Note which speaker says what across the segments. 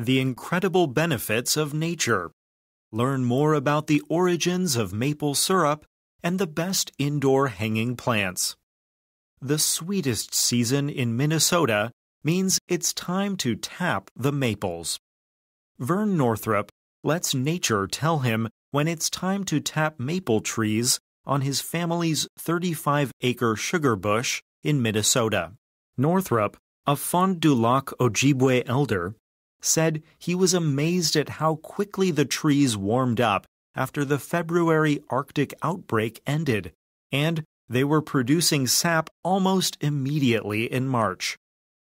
Speaker 1: The incredible benefits of nature. Learn more about the origins of maple syrup and the best indoor hanging plants. The sweetest season in Minnesota means it's time to tap the maples. Vern Northrup lets nature tell him when it's time to tap maple trees on his family's 35-acre sugar bush in Minnesota. Northrup, a Fond du Lac Ojibwe elder, said he was amazed at how quickly the trees warmed up after the February Arctic outbreak ended, and they were producing sap almost immediately in March.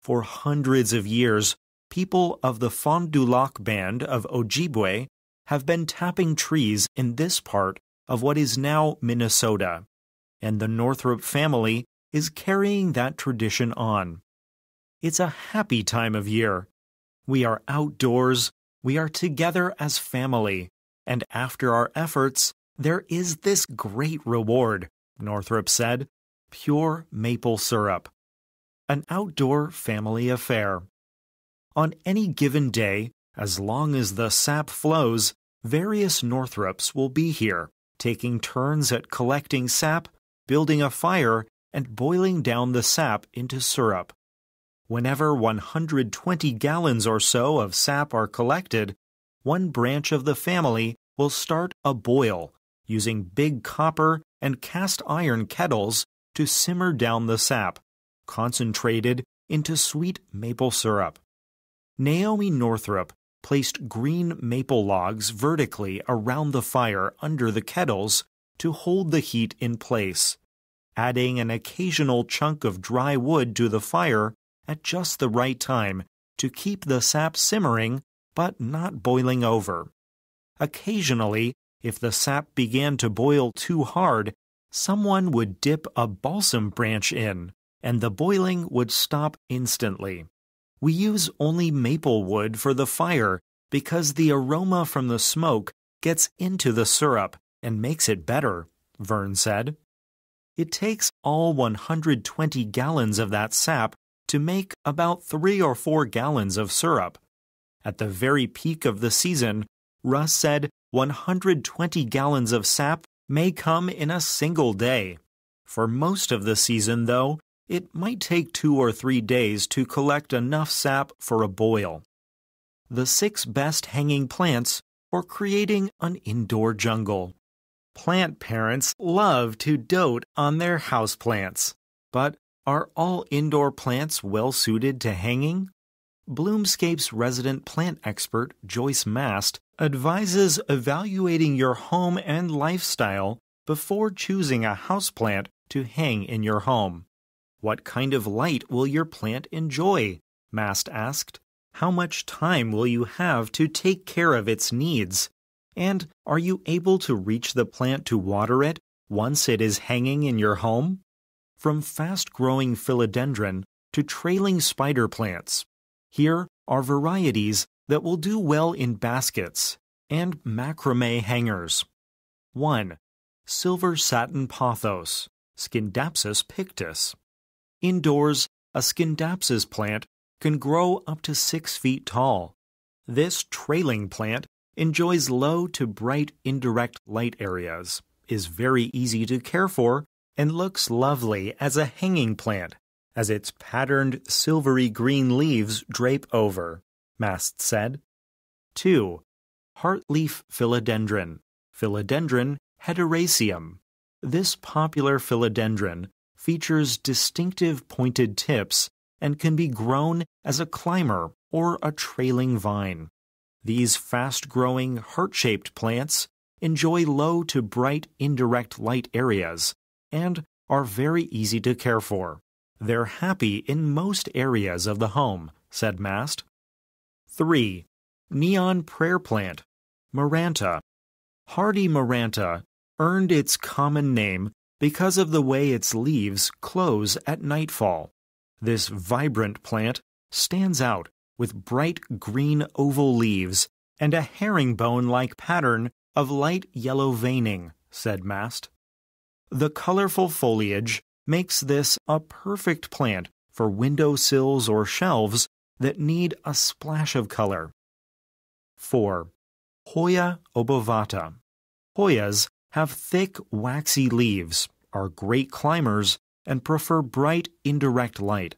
Speaker 1: For hundreds of years, people of the Fond du Lac band of Ojibwe have been tapping trees in this part of what is now Minnesota, and the Northrup family is carrying that tradition on. It's a happy time of year. We are outdoors, we are together as family, and after our efforts, there is this great reward, Northrup said, pure maple syrup. An outdoor family affair. On any given day, as long as the sap flows, various Northrups will be here, taking turns at collecting sap, building a fire, and boiling down the sap into syrup. Whenever 120 gallons or so of sap are collected, one branch of the family will start a boil, using big copper and cast iron kettles to simmer down the sap, concentrated into sweet maple syrup. Naomi Northrup placed green maple logs vertically around the fire under the kettles to hold the heat in place, adding an occasional chunk of dry wood to the fire at just the right time to keep the sap simmering but not boiling over. Occasionally, if the sap began to boil too hard, someone would dip a balsam branch in, and the boiling would stop instantly. We use only maple wood for the fire because the aroma from the smoke gets into the syrup and makes it better, Vern said. It takes all 120 gallons of that sap to make about 3 or 4 gallons of syrup. At the very peak of the season, Russ said 120 gallons of sap may come in a single day. For most of the season, though, it might take 2 or 3 days to collect enough sap for a boil. The 6 best hanging plants for creating an indoor jungle. Plant parents love to dote on their houseplants. But are all indoor plants well suited to hanging? Bloomscape's resident plant expert, Joyce Mast, advises evaluating your home and lifestyle before choosing a houseplant to hang in your home. What kind of light will your plant enjoy? Mast asked. How much time will you have to take care of its needs? And are you able to reach the plant to water it once it is hanging in your home? From fast-growing philodendron to trailing spider plants, here are varieties that will do well in baskets and macrame hangers. 1. Silver satin pothos, Scindapsus pictus. Indoors, a Scindapsus plant can grow up to 6 feet tall. This trailing plant enjoys low to bright indirect light areas, is very easy to care for, and looks lovely as a hanging plant, as its patterned silvery green leaves drape over, Mast said. 2. Heartleaf philodendron, Philodendron hederaceum. This popular philodendron features distinctive pointed tips and can be grown as a climber or a trailing vine. These fast-growing, heart-shaped plants enjoy low to bright indirect light areas and are very easy to care for. They're happy in most areas of the home, said Mast. 3. Neon prayer plant, Maranta. Hardy Maranta earned its common name because of the way its leaves close at nightfall. This vibrant plant stands out with bright green oval leaves and a herringbone-like pattern of light yellow veining, said Mast. The colorful foliage makes this a perfect plant for window sills or shelves that need a splash of color. 4. Hoya obovata. Hoyas have thick, waxy leaves, are great climbers, and prefer bright, indirect light.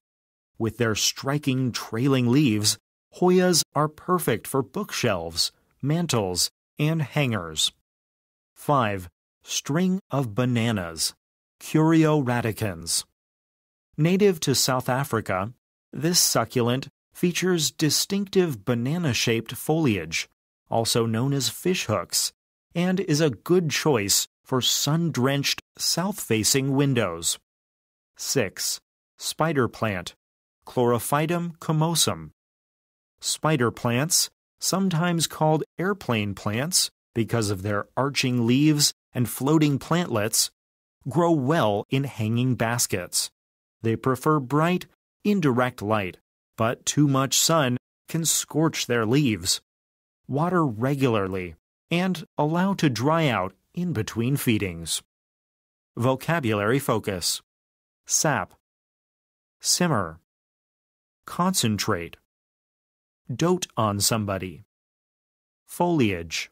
Speaker 1: With their striking, trailing leaves, Hoyas are perfect for bookshelves, mantels, and hangers. 5. String of bananas. Curio radicans. Native to South Africa, this succulent features distinctive banana-shaped foliage, also known as fishhooks, and is a good choice for sun-drenched, south-facing windows. 6. Spider plant. Chlorophytum comosum. Spider plants, sometimes called airplane plants because of their arching leaves and floating plantlets, grow well in hanging baskets. They prefer bright, indirect light, but too much sun can scorch their leaves. Water regularly and allow to dry out in between feedings. Vocabulary focus. Sap. Simmer. Concentrate. Dote on somebody. Foliage.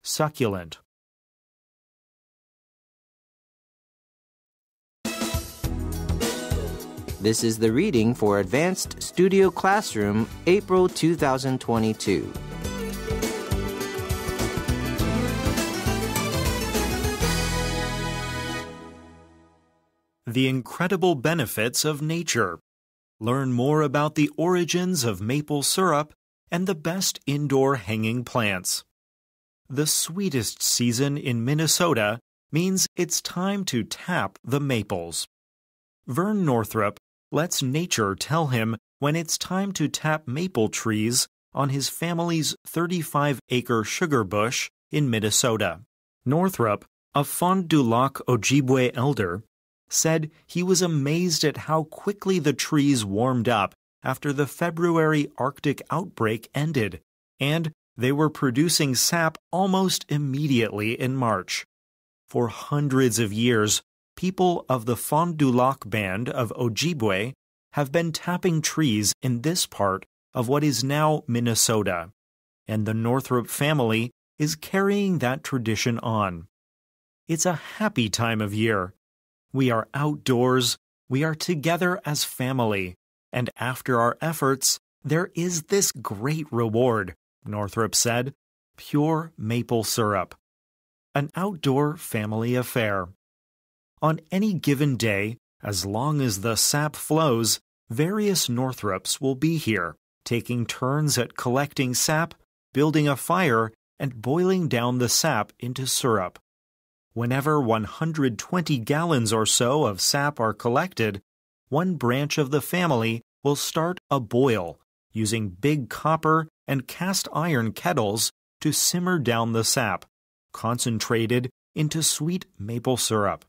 Speaker 1: Succulent.
Speaker 2: This is the reading for Advanced Studio Classroom, April 2022.
Speaker 1: The incredible benefits of nature. Learn more about the origins of maple syrup and the best indoor hanging plants. The sweetest season in Minnesota means it's time to tap the maples. Vern Northrup lets nature tell him when it's time to tap maple trees on his family's 35-acre sugar bush in Minnesota. Northrup, a Fond du Lac Ojibwe elder, said he was amazed at how quickly the trees warmed up after the February Arctic outbreak ended, and they were producing sap almost immediately in March. For hundreds of years, people of the Fond du Lac band of Ojibwe have been tapping trees in this part of what is now Minnesota, and the Northrup family is carrying that tradition on. It's a happy time of year. We are outdoors, we are together as family, and after our efforts, there is this great reward, Northrup said, pure maple syrup. An outdoor family affair. On any given day, as long as the sap flows, various Northrups will be here, taking turns at collecting sap, building a fire, and boiling down the sap into syrup. Whenever 120 gallons or so of sap are collected, one branch of the family will start a boil, using big copper and cast iron kettles to simmer down the sap, concentrated into sweet maple syrup.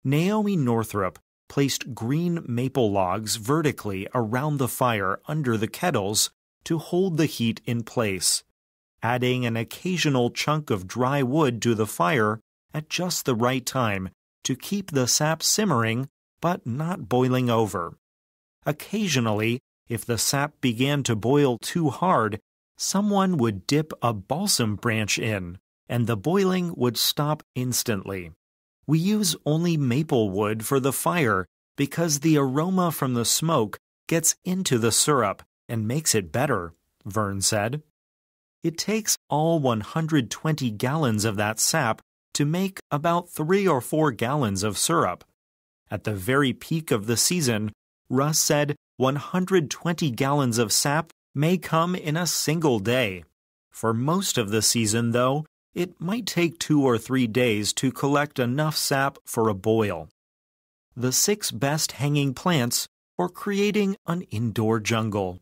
Speaker 1: Naomi Northrup placed green maple logs vertically around the fire under the kettles to hold the heat in place, adding an occasional chunk of dry wood to the fire at just the right time to keep the sap simmering but not boiling over. Occasionally, if the sap began to boil too hard, someone would dip a balsam branch in, and the boiling would stop instantly. We use only maple wood for the fire because the aroma from the smoke gets into the syrup and makes it better, Vern said. It takes all 120 gallons of that sap to make about 3 or 4 gallons of syrup. At the very peak of the season, Russ said 120 gallons of sap may come in a single day. For most of the season, though, it might take 2 or 3 days to collect enough sap for a boil. The 6 best hanging plants for creating an indoor jungle.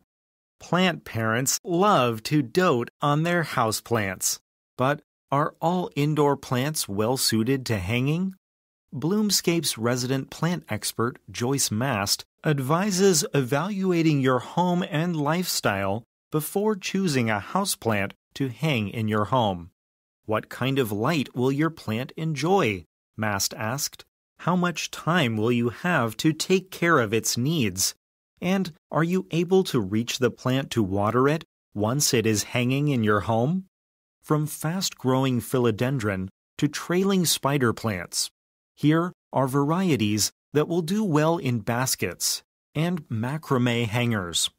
Speaker 1: Plant parents love to dote on their houseplants, but are all indoor plants well suited to hanging? Bloomscape's resident plant expert, Joyce Mast, advises evaluating your home and lifestyle before choosing a houseplant to hang in your home. What kind of light will your plant enjoy? Mast asked. How much time will you have to take care of its needs? And are you able to reach the plant to water it once it is hanging in your home? From fast-growing philodendron to trailing spider plants, here are varieties that will do well in baskets and macrame hangers.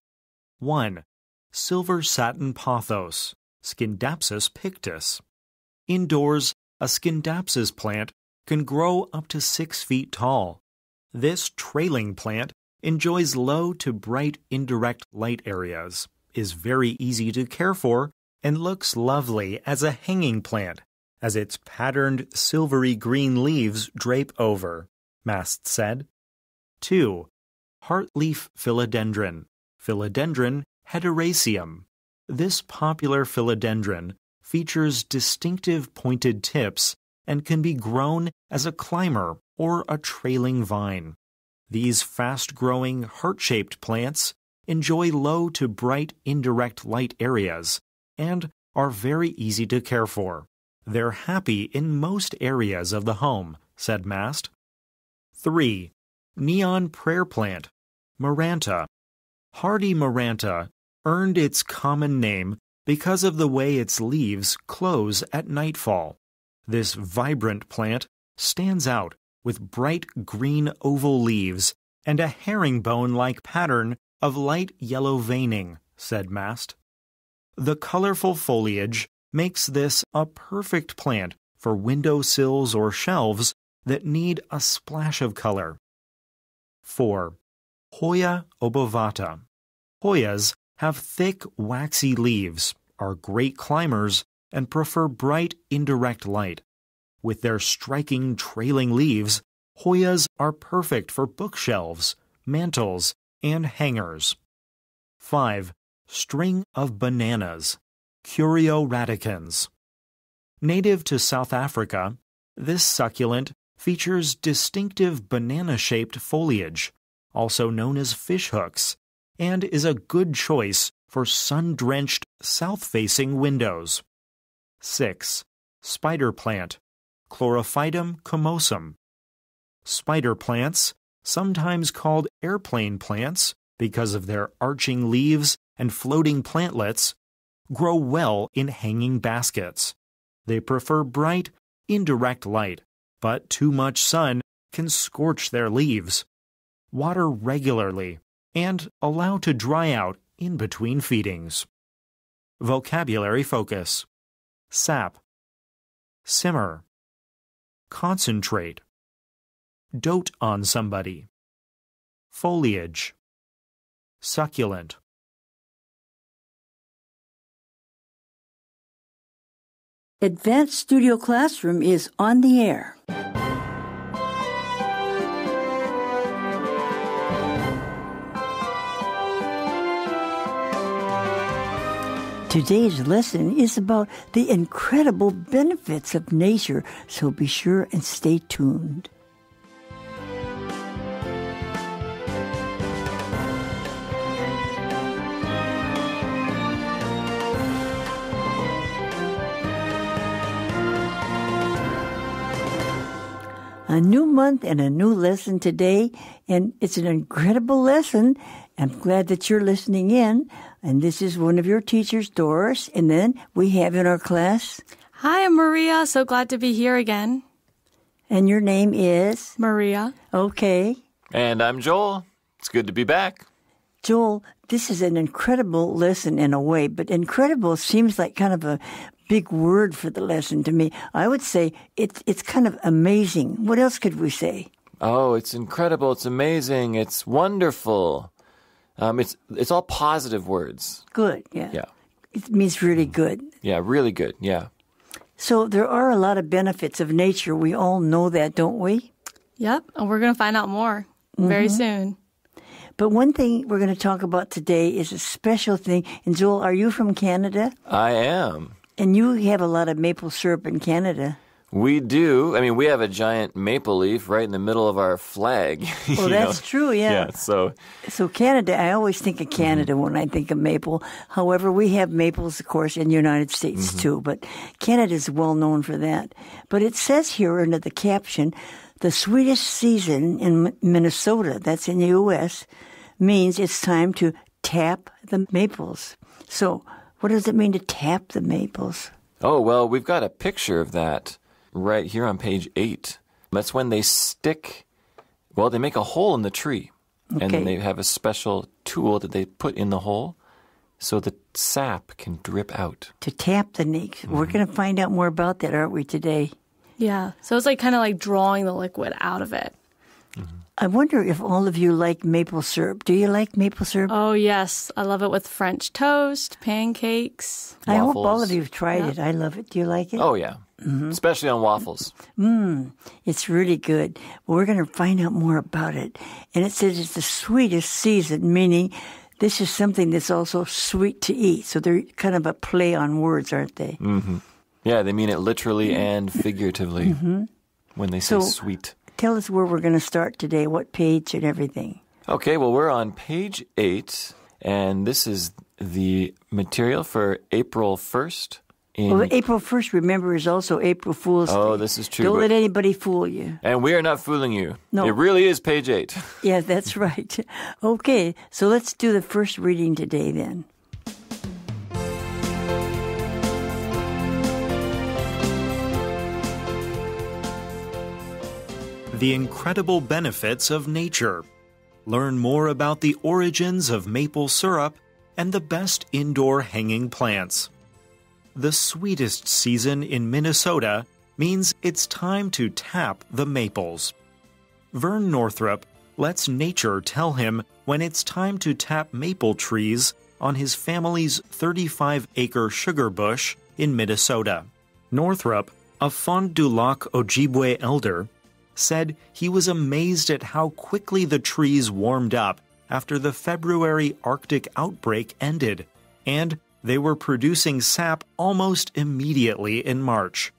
Speaker 1: 1. Silver satin pothos, Scindapsus pictus. Indoors, a Scindapsus plant can grow up to 6 feet tall. This trailing plant enjoys low to bright indirect light areas, is very easy to care for, and looks lovely as a hanging plant, as its patterned silvery green leaves drape over, Mast said. 2. Heartleaf philodendron, Philodendron hederaceum. This popular philodendron features distinctive pointed tips and can be grown as a climber or a trailing vine. These fast-growing, heart-shaped plants enjoy low to bright indirect light areas and are very easy to care for. They're happy in most areas of the home, said Mast. 3. Neon prayer plant, Maranta. Hardy Maranta earned its common name because of the way its leaves close at nightfall. This vibrant plant stands out with bright green oval leaves and a herringbone-like pattern of light yellow veining, said Mast. The colorful foliage makes this a perfect plant for windowsills or shelves that need a splash of color. 4. Hoya obovata. Hoyas have thick, waxy leaves, are great climbers, and prefer bright, indirect light. With their striking, trailing leaves, Hoyas are perfect for bookshelves, mantels, and hangers. 5. String of bananas, Curio radicans. Native to South Africa, this succulent features distinctive banana-shaped foliage, also known as fishhooks, and is a good choice for sun-drenched, south-facing windows. 6. Spider plant, Chlorophytum comosum. Spider plants, sometimes called airplane plants because of their arching leaves and floating plantlets, grow well in hanging baskets. They prefer bright, indirect light, but too much sun can scorch their leaves. Water regularly and allow to dry out in between feedings. Vocabulary focus. Sap. Simmer. Concentrate. Dote on somebody. Foliage. Succulent.
Speaker 3: Advanced Studio Classroom is on the air. Today's lesson is about the incredible benefits of nature, so be sure and stay tuned. A new month and a new lesson today, and it's an incredible lesson. I'm glad that you're listening in, and this is one of your teachers, Doris, and then we have in our class...
Speaker 4: Hi, I'm Maria. So glad to be here again.
Speaker 3: And your name is?
Speaker 4: Maria.
Speaker 3: Okay.
Speaker 5: And I'm Joel. It's good to be back.
Speaker 3: Joel, this is an incredible lesson in a way, but incredible seems like kind of a big word for the lesson to me. I would say it's kind of amazing. What else could we say?
Speaker 5: Oh, it's incredible. It's amazing. It's wonderful. It's all positive words.
Speaker 3: Good, yeah.
Speaker 5: Yeah.
Speaker 3: It means really good.
Speaker 5: Yeah, really good, yeah.
Speaker 3: So there are a lot of benefits of nature. We all know that, don't we?
Speaker 4: Yep, and we're going to find out more very soon.
Speaker 3: But one thing we're going to talk about today is a special thing. And Joel, are you from Canada?
Speaker 5: I am.
Speaker 3: And you have a lot of maple syrup in Canada.
Speaker 5: We do. I mean, we have a giant maple leaf right in the middle of our flag.
Speaker 3: Well, that's true, yeah.
Speaker 5: Yeah, so
Speaker 3: Canada, I always think of Canada when I think of maple. However, we have maples, of course, in the United States too, but Canada is well known for that. But it says here under the caption, the sweetest season in Minnesota, that's in the U.S., means it's time to tap the maples. So What does it mean to tap the maples?
Speaker 5: Oh, well, we've got a picture of that right here on page 8. That's when they they make a hole in the tree.
Speaker 3: Okay.
Speaker 5: And then they have a special tool that they put in the hole so the sap can drip out.
Speaker 3: To tap the needles. We're going to find out more about that, aren't we, today?
Speaker 4: Yeah. So it's like kind of like drawing the liquid out of it.
Speaker 3: I wonder if all of you like maple syrup. Do you like maple syrup?
Speaker 4: Oh, yes. I love it with French toast, pancakes.
Speaker 3: I hope all
Speaker 5: waffles.
Speaker 3: of you have tried it. I love it. Do you like it?
Speaker 5: Oh, yeah. Especially on waffles.
Speaker 3: It's really good. Well, we're going to find out more about it. And it says it's the sweetest season, meaning this is something that's also sweet to eat. So they're kind of a play on words, aren't they?
Speaker 5: Yeah, they mean it literally and figuratively when they say
Speaker 3: So-
Speaker 5: sweet.
Speaker 3: Tell us where we're going to start today, what page and everything.
Speaker 5: Okay, well, we're on page 8, and this is the material for April 1st.
Speaker 3: Well, April 1st, remember, is also April Fool's Day.
Speaker 5: Oh, this is true.
Speaker 3: Don't
Speaker 5: but-
Speaker 3: let anybody fool you.
Speaker 5: And we are not fooling you.
Speaker 3: No.
Speaker 5: It really is page 8.
Speaker 3: Yeah, that's right. Okay, so let's do the first reading today then.
Speaker 1: The incredible benefits of nature. Learn more about the origins of maple syrup and the best indoor hanging plants. The sweetest season in Minnesota means it's time to tap the maples. Vern Northrup lets nature tell him when it's time to tap maple trees on his family's 35-acre sugar bush in Minnesota. Northrup, a Fond du Lac Ojibwe elder, said he was amazed at how quickly the trees warmed up after the February Arctic outbreak ended, and they were producing sap almost immediately in March.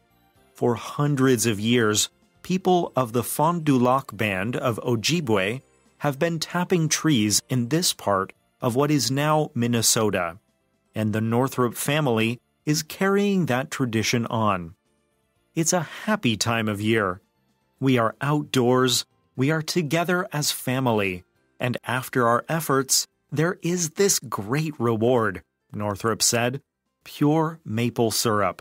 Speaker 1: For hundreds of years, people of the Fond du Lac band of Ojibwe have been tapping trees in this part of what is now Minnesota, and the Northrup family is carrying that tradition on. It's a happy time of year. We are outdoors, we are together as family, and after our efforts, there is this great reward, Northrup said, pure maple syrup.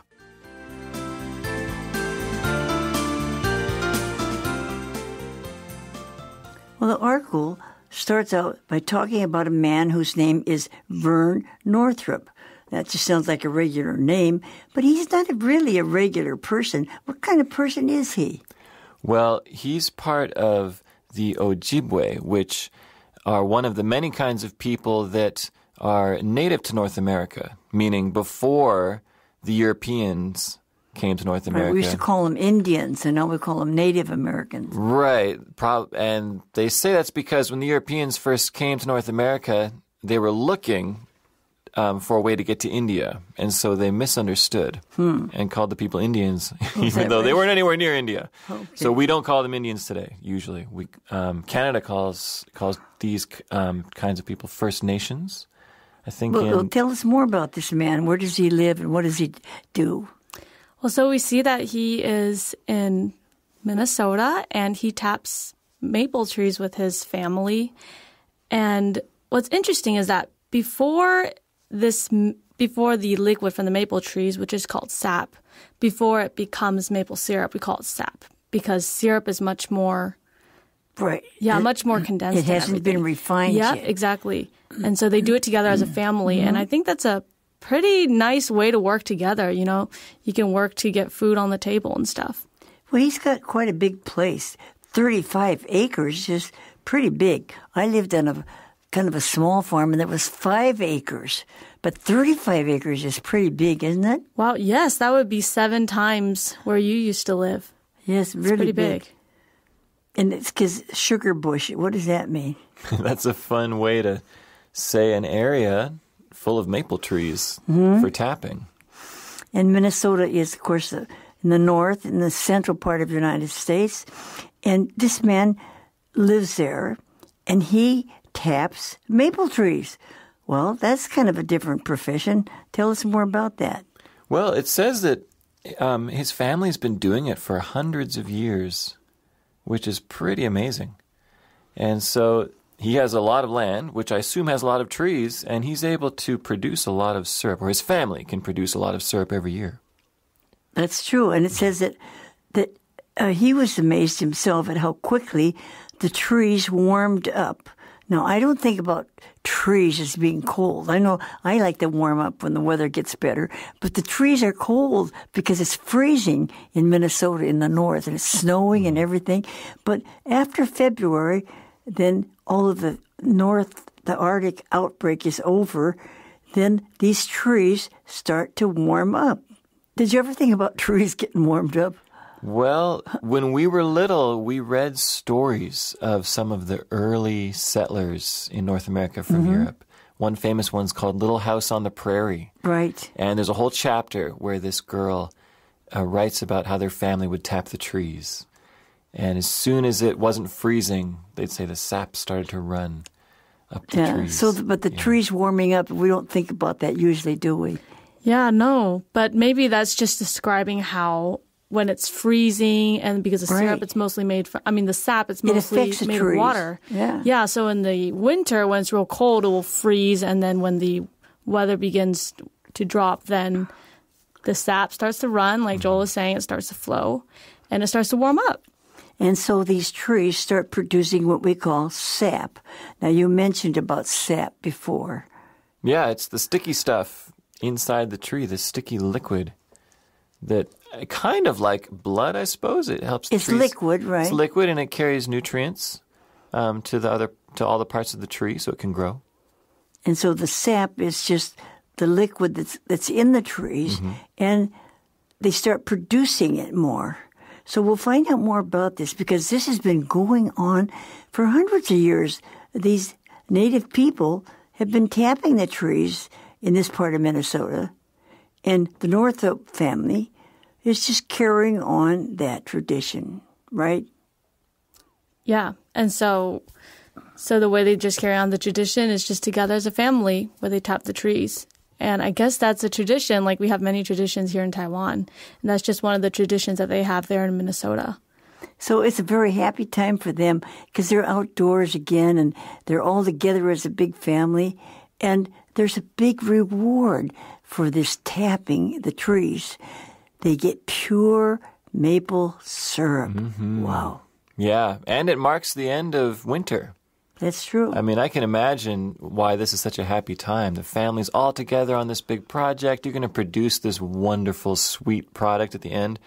Speaker 3: Well, the article starts out by talking about a man whose name is Vern Northrup. That just sounds like a regular name, but he's not really a regular person. What kind of person is he?
Speaker 5: Well, he's part of the Ojibwe, which are one of the many kinds of people that are native to North America, meaning before the Europeans came to North America.
Speaker 3: Right, we used to call them Indians, and now we call them Native Americans.
Speaker 5: Right. And they say that's because when the Europeans first came to North America, they were looking for a way to get to India. And so they misunderstood and called the people Indians, even though they weren't anywhere near India.
Speaker 3: Okay.
Speaker 5: So we don't call them Indians today, usually. Canada calls these kinds of people First Nations. I think
Speaker 3: Well, tell us more about this man. Where does he live and what does he do?
Speaker 4: Well, so we see that he is in Minnesota and he taps maple trees with his family. And what's interesting is that before the liquid from the maple trees, which is called sap, before it becomes maple syrup, we call it sap because syrup is much more,
Speaker 3: Right.
Speaker 4: much more condensed.
Speaker 3: It hasn't been refined
Speaker 4: Yeah,
Speaker 3: yet.
Speaker 4: exactly. And so they do it together as a family. And I think that's a pretty nice way to work together. You know, you can work to get food on the table and stuff.
Speaker 3: Well, he's got quite a big place. 35 acres is pretty big. I lived on a kind of a small farm, and that was 5 acres. But 35 acres is pretty big, isn't it?
Speaker 4: Wow, yes, that would be 7 times where you used to live.
Speaker 3: Yes,
Speaker 4: It's
Speaker 3: really
Speaker 4: pretty big.
Speaker 3: And it's because sugar bush. What does that mean?
Speaker 5: that's a fun way to say an area full of maple trees for tapping.
Speaker 3: And Minnesota is, of course, in the north, in the central part of the United States. And this man lives there, and he taps maple trees. Well, that's kind of a different profession. Tell us more about that.
Speaker 5: Well, it says that his family's been doing it for hundreds of years, which is pretty amazing. And so he has a lot of land, which I assume has a lot of trees, and he's able to produce a lot of syrup, or his family can produce a lot of syrup every year.
Speaker 3: That's true. And it says that he was amazed himself at how quickly the trees warmed up. Now, I don't think about trees as being cold. I know I like to warm up when the weather gets better, but the trees are cold because it's freezing in Minnesota in the north, and it's snowing and everything. But after February, then all of the Arctic outbreak is over, then these trees start to warm up. Did you ever think about trees getting warmed up?
Speaker 5: Well, when we were little, we read stories of some of the early settlers in North America from Europe. One famous one's called Little House on the Prairie.
Speaker 3: Right.
Speaker 5: And there's a whole chapter where this girl writes about how their family would tap the trees. And as soon as it wasn't freezing, they'd say the sap started to run up the trees.
Speaker 3: But the trees warming up, we don't think about that usually, do we?
Speaker 4: Yeah, no. But maybe that's just describing how when it's freezing, and because the syrup, it's mostly made from, the sap, it's mostly made of water.
Speaker 3: Yeah.
Speaker 4: Yeah, so in the winter, when it's real cold, it will freeze, and then when the weather begins to drop, then the sap starts to run, like Joel was saying, it starts to flow, and it starts to warm up.
Speaker 3: And so these trees start producing what we call sap. Now, you mentioned about sap before.
Speaker 5: Yeah, it's the sticky stuff inside the tree, the sticky liquid that kind of like blood, I suppose. It helps.
Speaker 3: It's
Speaker 5: trees.
Speaker 3: Liquid, right?
Speaker 5: It's liquid, and it carries nutrients to all the parts of the tree, so it can grow.
Speaker 3: And so the sap is just the liquid that's in the trees, and they start producing it more. So we'll find out more about this because this has been going on for hundreds of years. These native people have been tapping the trees in this part of Minnesota, and the Northrop family is just carrying on that tradition, right?
Speaker 4: Yeah, and so the way they just carry on the tradition is just together as a family where they tap the trees. And I guess that's a tradition, like we have many traditions here in Taiwan. And that's just one of the traditions that they have there in Minnesota.
Speaker 3: So it's a very happy time for them because they're outdoors again and they're all together as a big family. And there's a big reward for this tapping the trees. They get pure maple syrup. Wow.
Speaker 5: Yeah, and it marks the end of winter.
Speaker 3: That's true.
Speaker 5: I can imagine why this is such a happy time. The family's all together on this big project. You're going to produce this wonderful, sweet product at the end.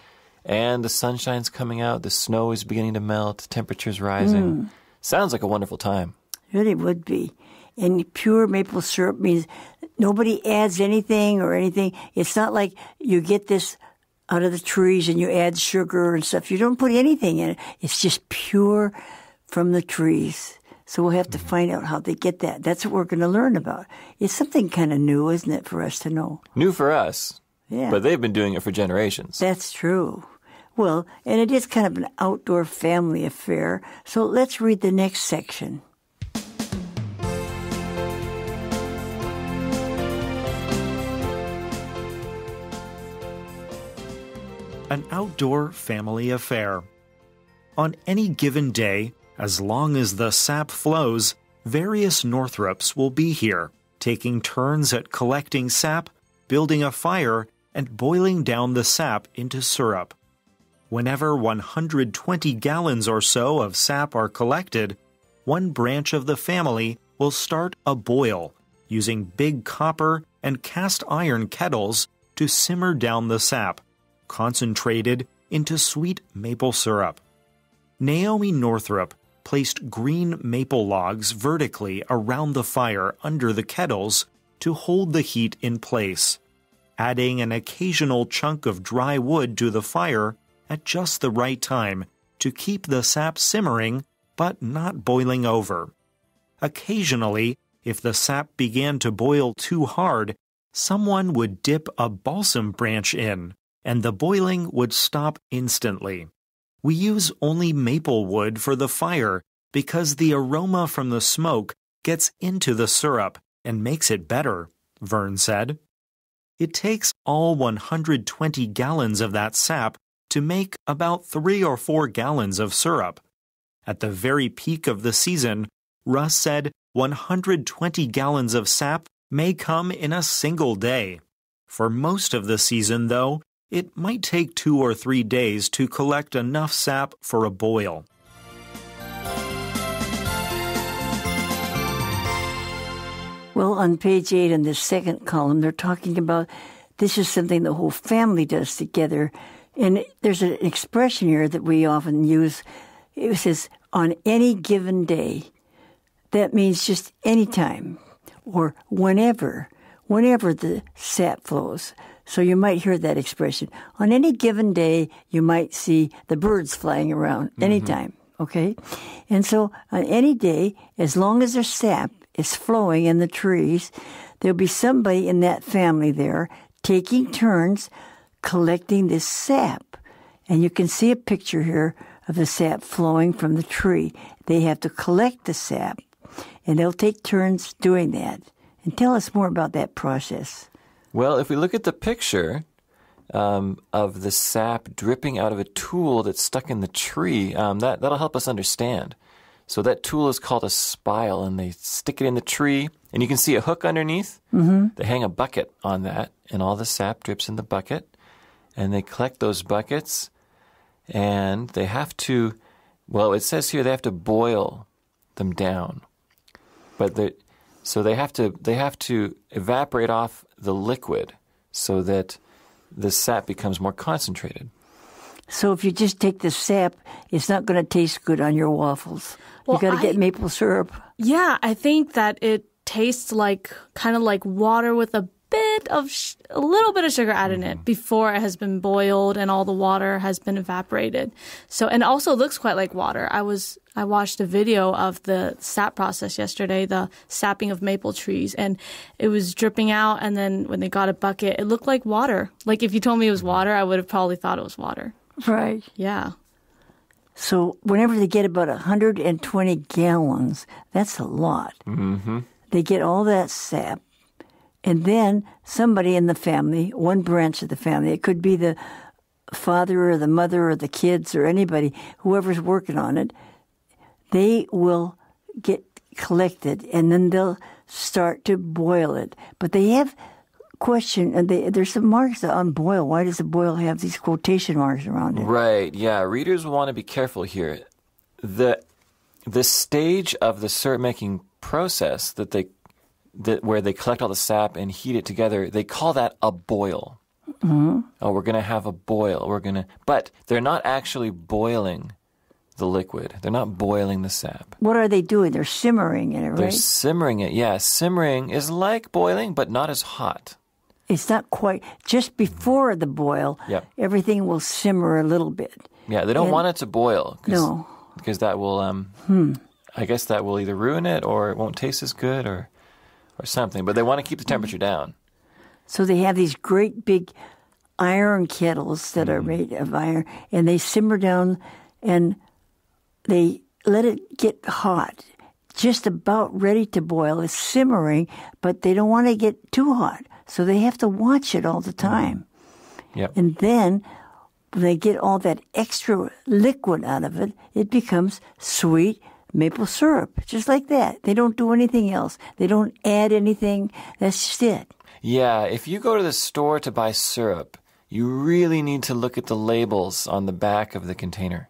Speaker 5: And the sunshine's coming out. The snow is beginning to melt. Temperature's rising. Sounds like a wonderful time.
Speaker 3: It really would be. And pure maple syrup means nobody adds anything or anything. It's not like you get this out of the trees and you add sugar and stuff. You don't put anything in it. It's just pure from the trees. So we'll have to find out how they get that. That's what we're going to learn about. It's something kind of new, isn't it, for us to know?
Speaker 5: New for us.
Speaker 3: Yeah.
Speaker 5: But they've been doing it for generations.
Speaker 3: That's true. Well, and it is kind of an outdoor family affair. So let's read the next section.
Speaker 1: An outdoor family affair. On any given day, as long as the sap flows, various Northrops will be here, taking turns at collecting sap, building a fire, and boiling down the sap into syrup. Whenever 120 gallons or so of sap are collected, one branch of the family will start a boil, using big copper and cast iron kettles to simmer down the sap, concentrated into sweet maple syrup. Naomi Northrop placed green maple logs vertically around the fire under the kettles to hold the heat in place, adding an occasional chunk of dry wood to the fire at just the right time to keep the sap simmering but not boiling over. Occasionally, if the sap began to boil too hard, someone would dip a balsam branch in, and the boiling would stop instantly. We use only maple wood for the fire because the aroma from the smoke gets into the syrup and makes it better, Vern said. It takes all 120 gallons of that sap to make about 3 or 4 gallons of syrup. At the very peak of the season, Russ said 120 gallons of sap may come in a single day. For most of the season, though, it might take 2 or 3 days to collect enough sap for a boil.
Speaker 3: Well, on page 8 in the second column, they're talking about this is something the whole family does together. And there's an expression here that we often use. It says, on any given day. That means just any time or whenever the sap flows. So you might hear that expression. On any given day, you might see the birds flying around anytime, okay? And so on any day, as long as there's sap is flowing in the trees, there'll be somebody in that family there taking turns collecting this sap. And you can see a picture here of the sap flowing from the tree. They have to collect the sap, and they'll take turns doing that. And tell us more about that process.
Speaker 5: Well, if we look at the picture of the sap dripping out of a tool that's stuck in the tree, that'll help us understand. So that tool is called a spile, and they stick it in the tree, and you can see a hook underneath. Mm-hmm. They hang a bucket on that, and all the sap drips in the bucket, and they collect those buckets, and they have to, well, it says here they have to boil them down. So they have to evaporate off the liquid so that the sap becomes more concentrated.
Speaker 3: So if you just take the sap, it's not going to taste good on your waffles. Well, you got to get maple syrup.
Speaker 4: Yeah, I think that it tastes kind of like water with a little bit of sugar added in it before it has been boiled and all the water has been evaporated. So, and it also looks quite like water. I watched a video of the sap process yesterday, the sapping of maple trees, and it was dripping out. And then when they got a bucket, it looked like water. Like if you told me it was water, I would have probably thought it was water.
Speaker 3: Right.
Speaker 4: Yeah.
Speaker 3: So whenever they get about 120 gallons, that's a lot.
Speaker 5: Mm-hmm.
Speaker 3: They get all that sap. And then somebody in the family, one branch of the family, it could be the father or the mother or the kids or anybody, whoever's working on it, they will get collected and then they'll start to boil it. But they have there's some marks on boil. Why does the boil have these quotation marks around it?
Speaker 5: Right, yeah. Readers will want to be careful here. The stage of the syrup-making process where they collect all the sap and heat it together, they call that a boil.
Speaker 3: Mm-hmm.
Speaker 5: Oh, we're going to have a boil. But they're not actually boiling the liquid. They're not boiling the sap.
Speaker 3: What are they doing? They're simmering it, right?
Speaker 5: They're simmering it, yeah. Simmering is like boiling, but not as hot.
Speaker 3: It's not quite. Just before the boil, everything will simmer a little bit.
Speaker 5: Yeah, they don't want it to boil.
Speaker 3: No.
Speaker 5: Because that will, I guess that will either ruin it or it won't taste as good or something. But they want to keep the temperature down.
Speaker 3: So they have these great big iron kettles that are made of iron, and they simmer down and they let it get hot, just about ready to boil. It's simmering, but they don't want to get too hot. So they have to watch it all the time.
Speaker 5: Yep.
Speaker 3: And then when they get all that extra liquid out of it, it becomes sweet maple syrup, just like that. They don't do anything else. They don't add anything. That's just it.
Speaker 5: Yeah, if you go to the store to buy syrup, you really need to look at the labels on the back of the container.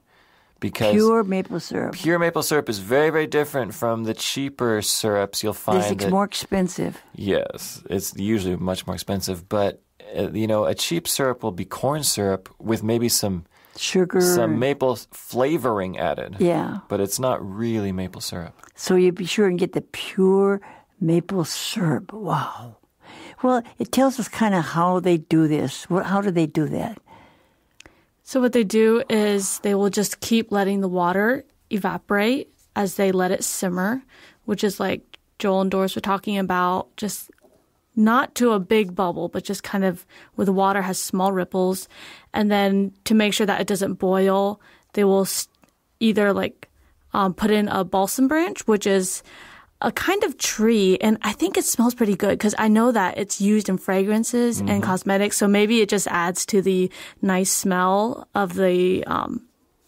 Speaker 5: Because
Speaker 3: pure maple syrup.
Speaker 5: Pure maple syrup is very, very different from the cheaper syrups you'll find.
Speaker 3: It's more expensive.
Speaker 5: Yes, it's usually much more expensive. But, a cheap syrup will be corn syrup with maybe some
Speaker 3: sugar,
Speaker 5: some maple flavoring added.
Speaker 3: Yeah.
Speaker 5: But it's not really maple syrup.
Speaker 3: So you be sure and get the pure maple syrup. Wow. Well, it tells us kind of how they do this. How do they do that?
Speaker 4: So what they do is they will just keep letting the water evaporate as they let it simmer, which is like Joel and Doris were talking about, just not to a big bubble, but just kind of where the water has small ripples. And then to make sure that it doesn't boil, they will either put in a balsam branch, which is a kind of tree, and I think it smells pretty good because I know that it's used in fragrances and cosmetics, so maybe it just adds to the nice smell of the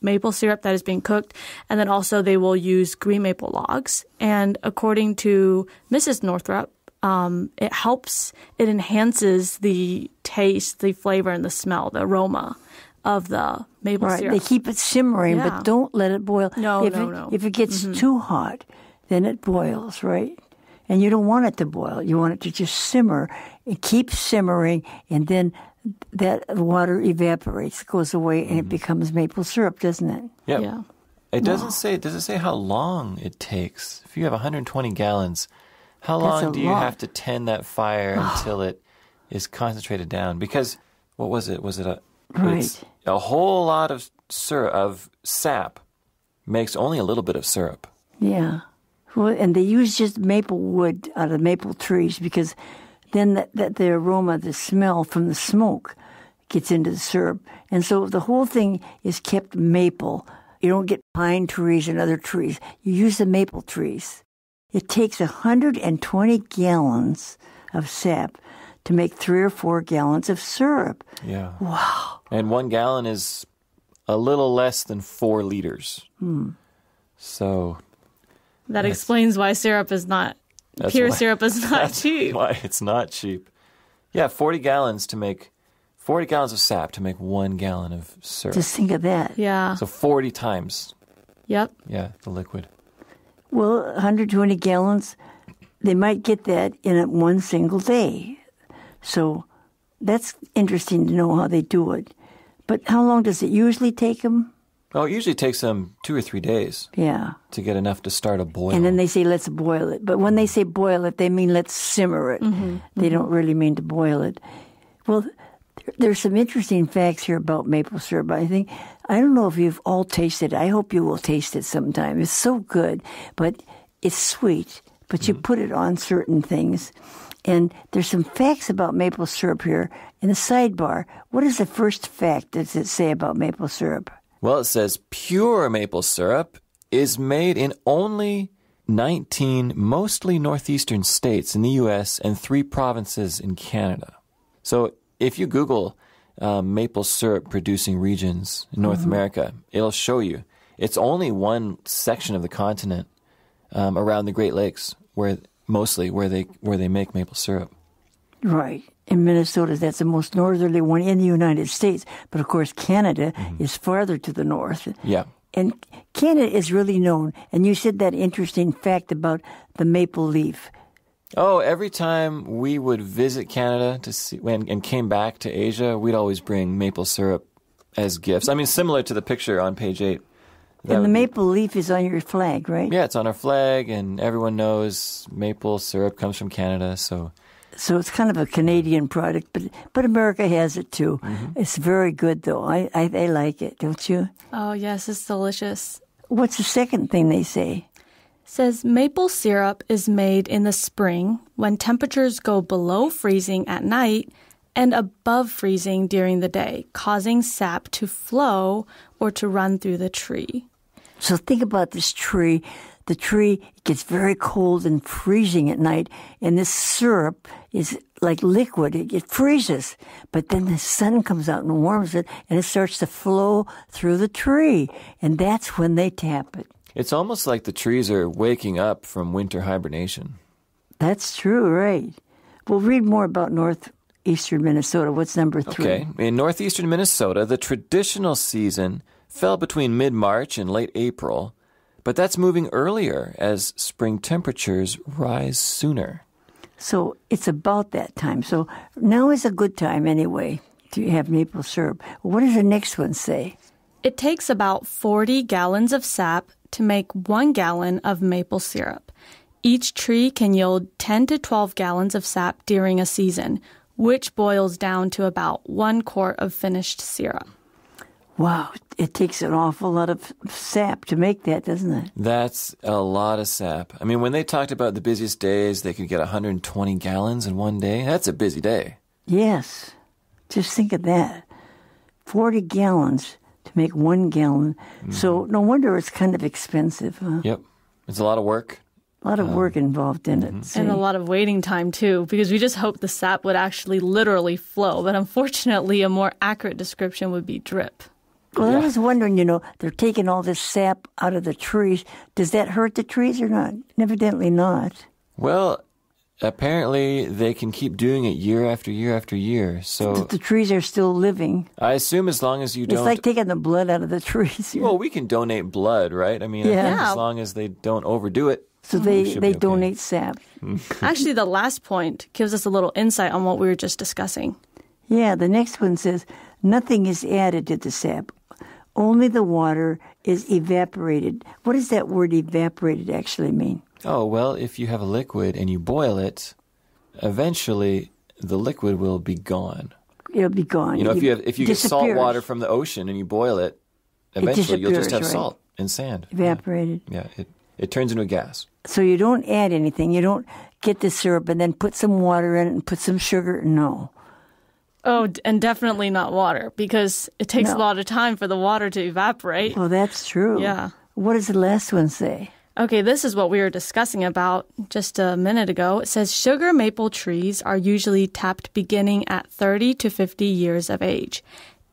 Speaker 4: maple syrup that is being cooked. And then also they will use green maple logs. And according to Mrs. Northrup, it enhances the taste, the flavor, and the smell, the aroma of the maple syrup.
Speaker 3: They keep it simmering, but don't let it boil.
Speaker 4: No.
Speaker 3: If it gets too hot, then it boils, right? And you don't want it to boil. You want it to just simmer. It keeps simmering, and then that water evaporates, goes away, and it becomes maple syrup, doesn't it?
Speaker 5: Yep.
Speaker 4: Yeah.
Speaker 5: It doesn't say. Does it say how long it takes? If you have 120 gallons, how long do you have to tend that fire until it is concentrated down? Because what was it? Was it it's a whole lot of syrup, of sap makes only a little bit of syrup.
Speaker 3: Yeah. Well, and they use just maple wood out of maple trees because then the aroma, the smell from the smoke gets into the syrup. And so the whole thing is kept maple. You don't get pine trees and other trees. You use the maple trees. It takes 120 gallons of sap to make 3 or 4 gallons of syrup.
Speaker 5: Yeah.
Speaker 3: Wow.
Speaker 5: And 1 gallon is a little less than 4 liters. So
Speaker 4: That explains why syrup is not, pure syrup is not cheap.
Speaker 5: Why it's not cheap. Yeah, 40 gallons of sap to make 1 gallon of syrup.
Speaker 3: Just think of that.
Speaker 4: Yeah.
Speaker 5: So 40 times.
Speaker 4: Yep.
Speaker 5: Yeah, the liquid.
Speaker 3: Well, 120 gallons, they might get that in one single day. So that's interesting to know how they do it. But how long does it usually take them?
Speaker 5: Oh, it usually takes them 2 or 3 days to get enough to start a boil.
Speaker 3: And then they say, let's boil it. But when they say boil it, they mean let's simmer it. They don't really mean to boil it. Well, there's some interesting facts here about maple syrup. I don't know if you've all tasted it. I hope you will taste it sometime. It's so good, but it's sweet. But you put it on certain things. And there's some facts about maple syrup here in the sidebar. What is the first fact does it say about maple syrup?
Speaker 5: Well, it says pure maple syrup is made in only 19 mostly northeastern states in the U.S. and 3 provinces in Canada. So if you Google maple syrup producing regions in North America, it'll show you. It's only one section of the continent around the Great Lakes where they make maple syrup.
Speaker 3: Right. In Minnesota, that's the most northerly one in the United States. But, of course, Canada is farther to the north.
Speaker 5: Yeah.
Speaker 3: And Canada is really known. And you said that interesting fact about the maple leaf.
Speaker 5: Oh, every time we would visit Canada to see and came back to Asia, we'd always bring maple syrup as gifts. I mean, similar to the picture on page 8.
Speaker 3: And the maple leaf is on your flag, right?
Speaker 5: Yeah, it's on our flag, and everyone knows maple syrup comes from Canada, so
Speaker 3: it's kind of a Canadian product, but America has it too. It's very good, though. I like it, don't you?
Speaker 4: Oh, yes, it's delicious.
Speaker 3: What's the second thing they say?
Speaker 4: Says maple syrup is made in the spring when temperatures go below freezing at night and above freezing during the day, causing sap to flow or to run through the tree.
Speaker 3: So think about this tree. The tree gets very cold and freezing at night, and this syrup is like liquid. It freezes, but then the sun comes out and warms it, and it starts to flow through the tree, and that's when they tap it.
Speaker 5: it's almost like the trees are waking up from winter hibernation.
Speaker 3: That's true, right. We'll read more about northeastern Minnesota. What's number 3?
Speaker 5: Okay. In northeastern Minnesota, the traditional season fell between mid-March and late April, but that's moving earlier as spring temperatures rise sooner.
Speaker 3: So it's about that time. So now is a good time anyway to have maple syrup. What does the next one say?
Speaker 4: It takes about 40 gallons of sap to make 1 gallon of maple syrup. Each tree can yield 10 to 12 gallons of sap during a season, which boils down to about 1 quart of finished syrup.
Speaker 3: Wow, it takes an awful lot of sap to make that, doesn't it?
Speaker 5: That's a lot of sap. I mean, when they talked about the busiest days, they could get 120 gallons in one day. That's a busy day.
Speaker 3: Yes. Just think of that. 40 gallons to make 1 gallon. Mm-hmm. So no wonder it's kind of expensive. Huh?
Speaker 5: Yep. It's a lot of work.
Speaker 3: A lot of work involved in it. See?
Speaker 4: And a lot of waiting time, too, because we just hoped the sap would actually literally flow. But unfortunately, a more accurate description would be drip.
Speaker 3: Well, I was wondering, they're taking all this sap out of the trees. Does that hurt the trees or not? Evidently not.
Speaker 5: Well, apparently they can keep doing it year after year after year. So
Speaker 3: The trees are still living.
Speaker 5: I assume as long as you don't...
Speaker 3: It's like taking the blood out of the trees.
Speaker 5: Well, we can donate blood, right? I mean, I think as long as they don't overdo it.
Speaker 3: So they donate sap.
Speaker 4: Actually, the last point gives us a little insight on what we were just discussing.
Speaker 3: Yeah, the next one says, nothing is added to the sap. Only the water is evaporated. What does that word evaporated actually mean?
Speaker 5: Oh, well, if you have a liquid and you boil it, eventually the liquid will be gone.
Speaker 3: It'll be gone.
Speaker 5: If you get salt water from the ocean and you boil it, eventually you'll just have salt and sand.
Speaker 3: Evaporated.
Speaker 5: Yeah, it turns into a gas.
Speaker 3: So you don't add anything. You don't get the syrup and then put some water in it and put some sugar. No.
Speaker 4: Oh, and definitely not water, because it takes a lot of time for the water to evaporate.
Speaker 3: Well, that's true.
Speaker 4: Yeah.
Speaker 3: What does the last one say?
Speaker 4: Okay, this is what we were discussing about just a minute ago. It says sugar maple trees are usually tapped beginning at 30 to 50 years of age.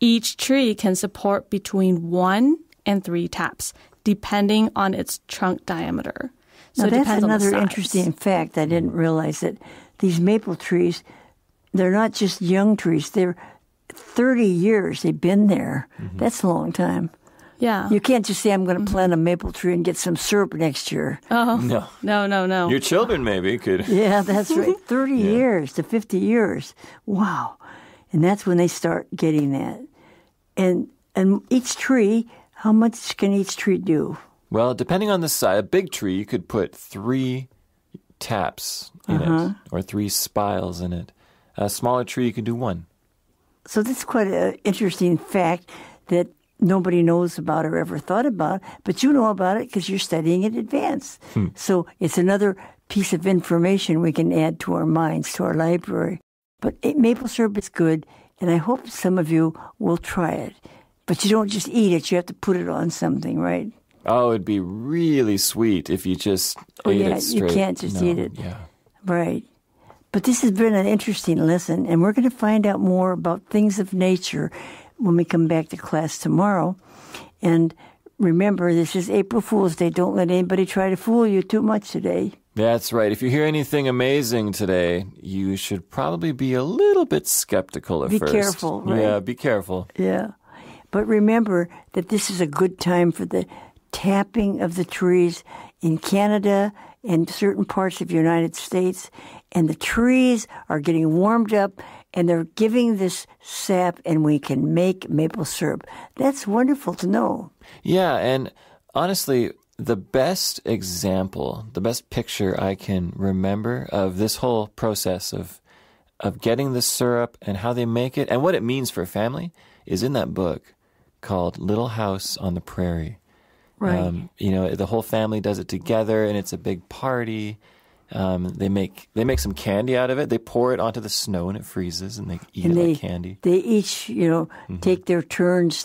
Speaker 4: Each tree can support between 1 and 3 taps, depending on its trunk diameter. So
Speaker 3: now,
Speaker 4: it
Speaker 3: that's
Speaker 4: depends on the
Speaker 3: another
Speaker 4: size.
Speaker 3: interesting fact. I didn't realize that these maple trees, they're not just young trees. They're 30 years they've been there. Mm-hmm. That's a long time.
Speaker 4: Yeah.
Speaker 3: You can't just say, I'm going to plant a maple tree and get some syrup next year.
Speaker 4: Oh, no.
Speaker 5: Your children maybe could.
Speaker 3: Yeah, that's right. 30 years to 50 years. Wow. And that's when they start getting that. And each tree, how much can each tree do?
Speaker 5: Well, depending on the size, a big tree, you could put 3 taps in it or 3 spiles in it. A smaller tree, you can do 1.
Speaker 3: So that's quite an interesting fact that nobody knows about or ever thought about, but you know about it because you're studying in advance. So it's another piece of information we can add to our minds, to our library. But maple syrup is good, and I hope some of you will try it. But you don't just eat it, you have to put it on something, right?
Speaker 5: Oh, it'd be really sweet if you just ate it straight.
Speaker 3: You can't just eat it.
Speaker 5: Yeah.
Speaker 3: Right. But this has been an interesting lesson, and we're going to find out more about things of nature when we come back to class tomorrow. And remember, this is April Fool's Day. Don't let anybody try to fool you too much today.
Speaker 5: That's right. If you hear anything amazing today, you should probably be a little bit skeptical at first.
Speaker 3: Be careful, right?
Speaker 5: Yeah, be careful.
Speaker 3: Yeah. But remember that this is a good time for the tapping of the trees in Canada and certain parts of the United States. And the trees are getting warmed up, and they're giving this sap, and we can make maple syrup. That's wonderful to know.
Speaker 5: Yeah, and honestly, the best example, the best picture I can remember of this whole process of getting the syrup and how they make it and what it means for a family is in that book called Little House on the Prairie.
Speaker 3: Right.
Speaker 5: The whole family does it together, and it's a big party. They make some candy out of it. They pour it onto the snow, and it freezes, and they eat it like candy.
Speaker 3: They each, take their turns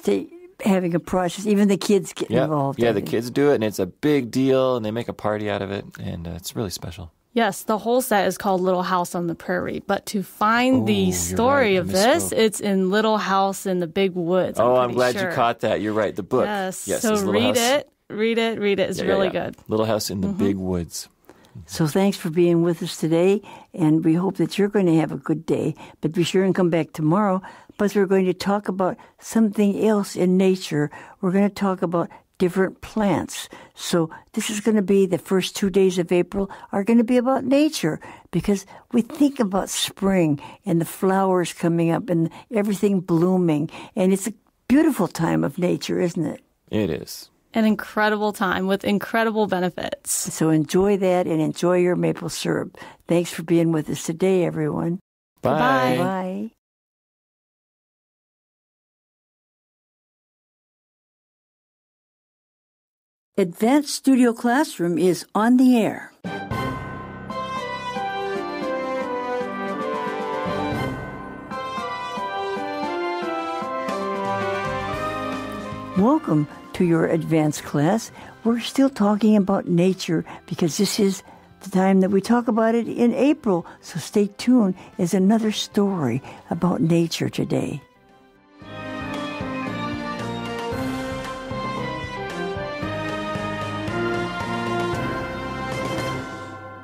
Speaker 3: having a process. Even the kids get involved.
Speaker 5: Yeah, the kids do it, and it's a big deal, and they make a party out of it, and it's really special.
Speaker 4: Yes, the whole set is called Little House on the Prairie. But to find the story of this, it's in Little House in the Big Woods.
Speaker 5: I'm glad you caught that. You're right. The book.
Speaker 4: Yes. So read it. It's really good.
Speaker 5: Little House in the Big Woods.
Speaker 3: So thanks for being with us today, and we hope that you're going to have a good day. But be sure and come back tomorrow, because we're going to talk about something else in nature. We're going to talk about different plants. So this is going to be the first 2 days of April are going to be about nature, because we think about spring and the flowers coming up and everything blooming. And it's a beautiful time of nature, isn't it?
Speaker 5: It is.
Speaker 4: An incredible time with incredible benefits.
Speaker 3: So enjoy that and enjoy your maple syrup. Thanks for being with us today, everyone.
Speaker 5: Bye.
Speaker 3: Bye. Advanced Studio Classroom is on the air. Welcome to your advanced class. We're still talking about nature because this is the time that we talk about it in April. So stay tuned. There's another story about nature today.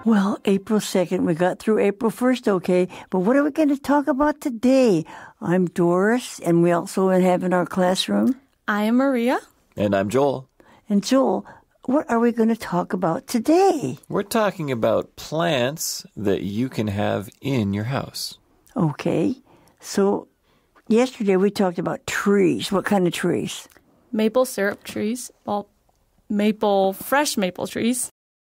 Speaker 3: Well, April 2nd, we got through April 1st, okay, but what are we going to talk about today? I'm Doris, and we also have in our classroom.
Speaker 4: I am Maria.
Speaker 5: And I'm Joel.
Speaker 3: And Joel, what are we going to talk about today?
Speaker 5: We're talking about plants that you can have in your house.
Speaker 3: Okay, so yesterday we talked about trees. What kind of trees?
Speaker 4: Maple syrup trees. Well, fresh maple trees.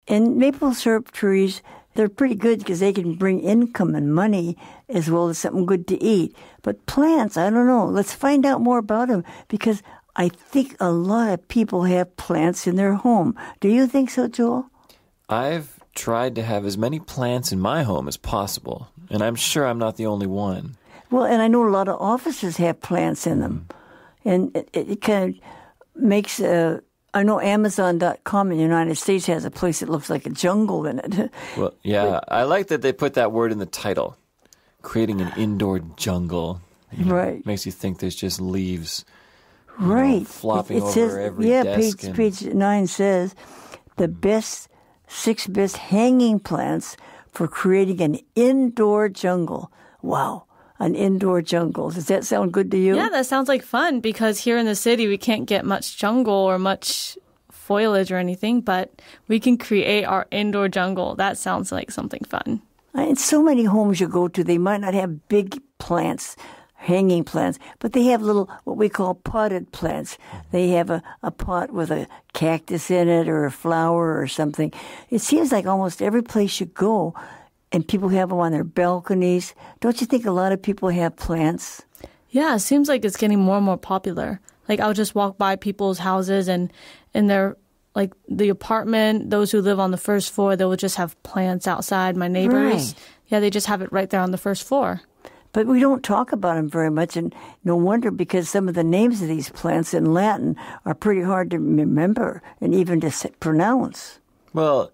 Speaker 3: And maple syrup trees, they're pretty good because they can bring income and money as well as something good to eat. But plants, I don't know. Let's find out more about them because I think a lot of people have plants in their home. Do you think so, Joel?
Speaker 5: I've tried to have as many plants in my home as possible, and I'm sure I'm not the only one.
Speaker 3: Well, and I know a lot of offices have plants in them. And it kind of makes I know Amazon.com in the United States has a place that looks like a jungle in it.
Speaker 5: Well, yeah, I like that they put that word in the title, creating an indoor jungle.
Speaker 3: Right.
Speaker 5: Makes you think there's just leaves
Speaker 3: It
Speaker 5: flopping over
Speaker 3: says,
Speaker 5: every desk.
Speaker 3: Page 9 says the six best hanging plants for creating an indoor jungle. Wow. An indoor jungle. Does that sound good to you?
Speaker 4: Yeah, that sounds like fun because here in the city we can't get much jungle or much foliage or anything, but we can create our indoor jungle. That sounds like something fun.
Speaker 3: In so many homes you go to, they might not have big plants, hanging plants, but they have little, what we call potted plants. They have a pot with a cactus in it or a flower or something. It seems like almost every place you go, and people have them on their balconies. Don't you think a lot of people have plants?
Speaker 4: Yeah, it seems like it's getting more and more popular. Like I'll just walk by people's houses and in their like the apartment, those who live on the first floor, they will just have plants outside. My neighbors,
Speaker 3: Right.
Speaker 4: Yeah, they just have it right there on the first floor.
Speaker 3: But we don't talk about them very much, and no wonder because some of the names of these plants in Latin are pretty hard to remember and even to pronounce.
Speaker 5: Well,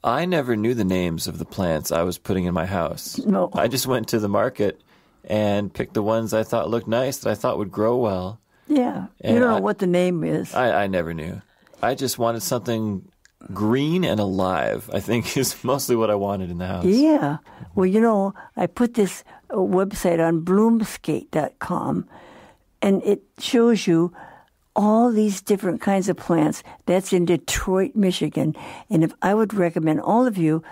Speaker 5: I never knew the names of the plants I was putting in my house.
Speaker 3: No.
Speaker 5: I just went to the market and picked the ones I thought looked nice, that I thought would grow well.
Speaker 3: Yeah,
Speaker 5: And
Speaker 3: you don't know what the name is.
Speaker 5: I never knew. I just wanted something green and alive, I think is mostly what I wanted in the house.
Speaker 3: Yeah. Well, I put this website on bloomskate.com, and it shows you all these different kinds of plants. That's in Detroit, Michigan. And if I would recommend all of you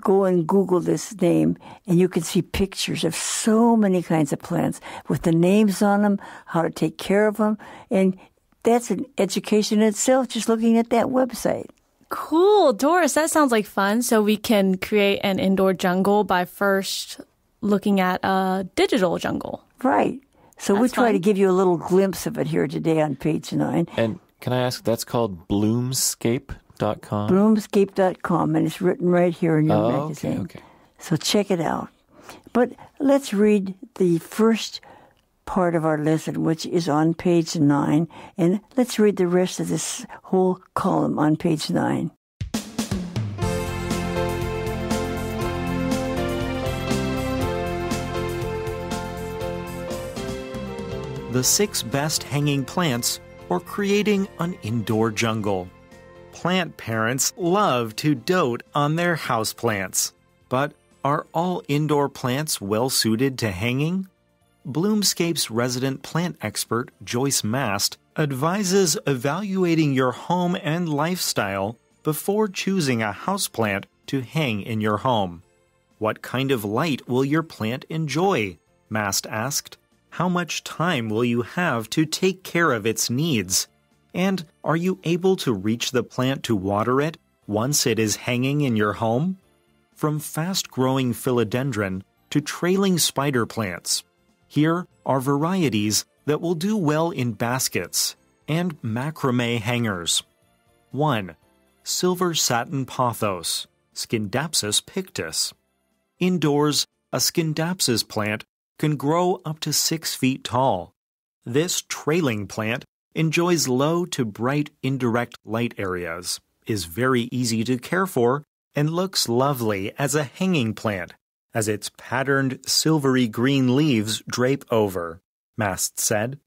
Speaker 3: go and Google this name, and you can see pictures of so many kinds of plants with the names on them, how to take care of them. And that's an education in itself, just looking at that website.
Speaker 4: Cool. Doris, that sounds like fun. So we can create an indoor jungle by first looking at a digital jungle.
Speaker 3: Right. So we
Speaker 4: That's
Speaker 3: try
Speaker 4: fun.
Speaker 3: to give you a little glimpse of it here today on page 9.
Speaker 5: And can I ask, that's called bloomscape.com?
Speaker 3: Bloomscape.com, and it's written right here in your magazine.
Speaker 5: Okay.
Speaker 3: So check it out. But let's read the first part of our lesson, which is on page 9, and let's read the rest of this whole column on page 9.
Speaker 1: The 6 best hanging plants for creating an indoor jungle. Plant parents love to dote on their houseplants. But are all indoor plants well suited to hanging? Bloomscape's resident plant expert, Joyce Mast, advises evaluating your home and lifestyle before choosing a houseplant to hang in your home. What kind of light will your plant enjoy? Mast asked. How much time will you have to take care of its needs? And are you able to reach the plant to water it once it is hanging in your home? From fast-growing philodendron to trailing spider plants, here are varieties that will do well in baskets and macrame hangers. 1. Silver satin pothos, Scindapsus pictus. Indoors, a Scindapsus plant can grow up to 6 feet tall. This trailing plant enjoys low to bright indirect light areas, is very easy to care for, and looks lovely as a hanging plant, as its patterned silvery green leaves drape over, Mast said.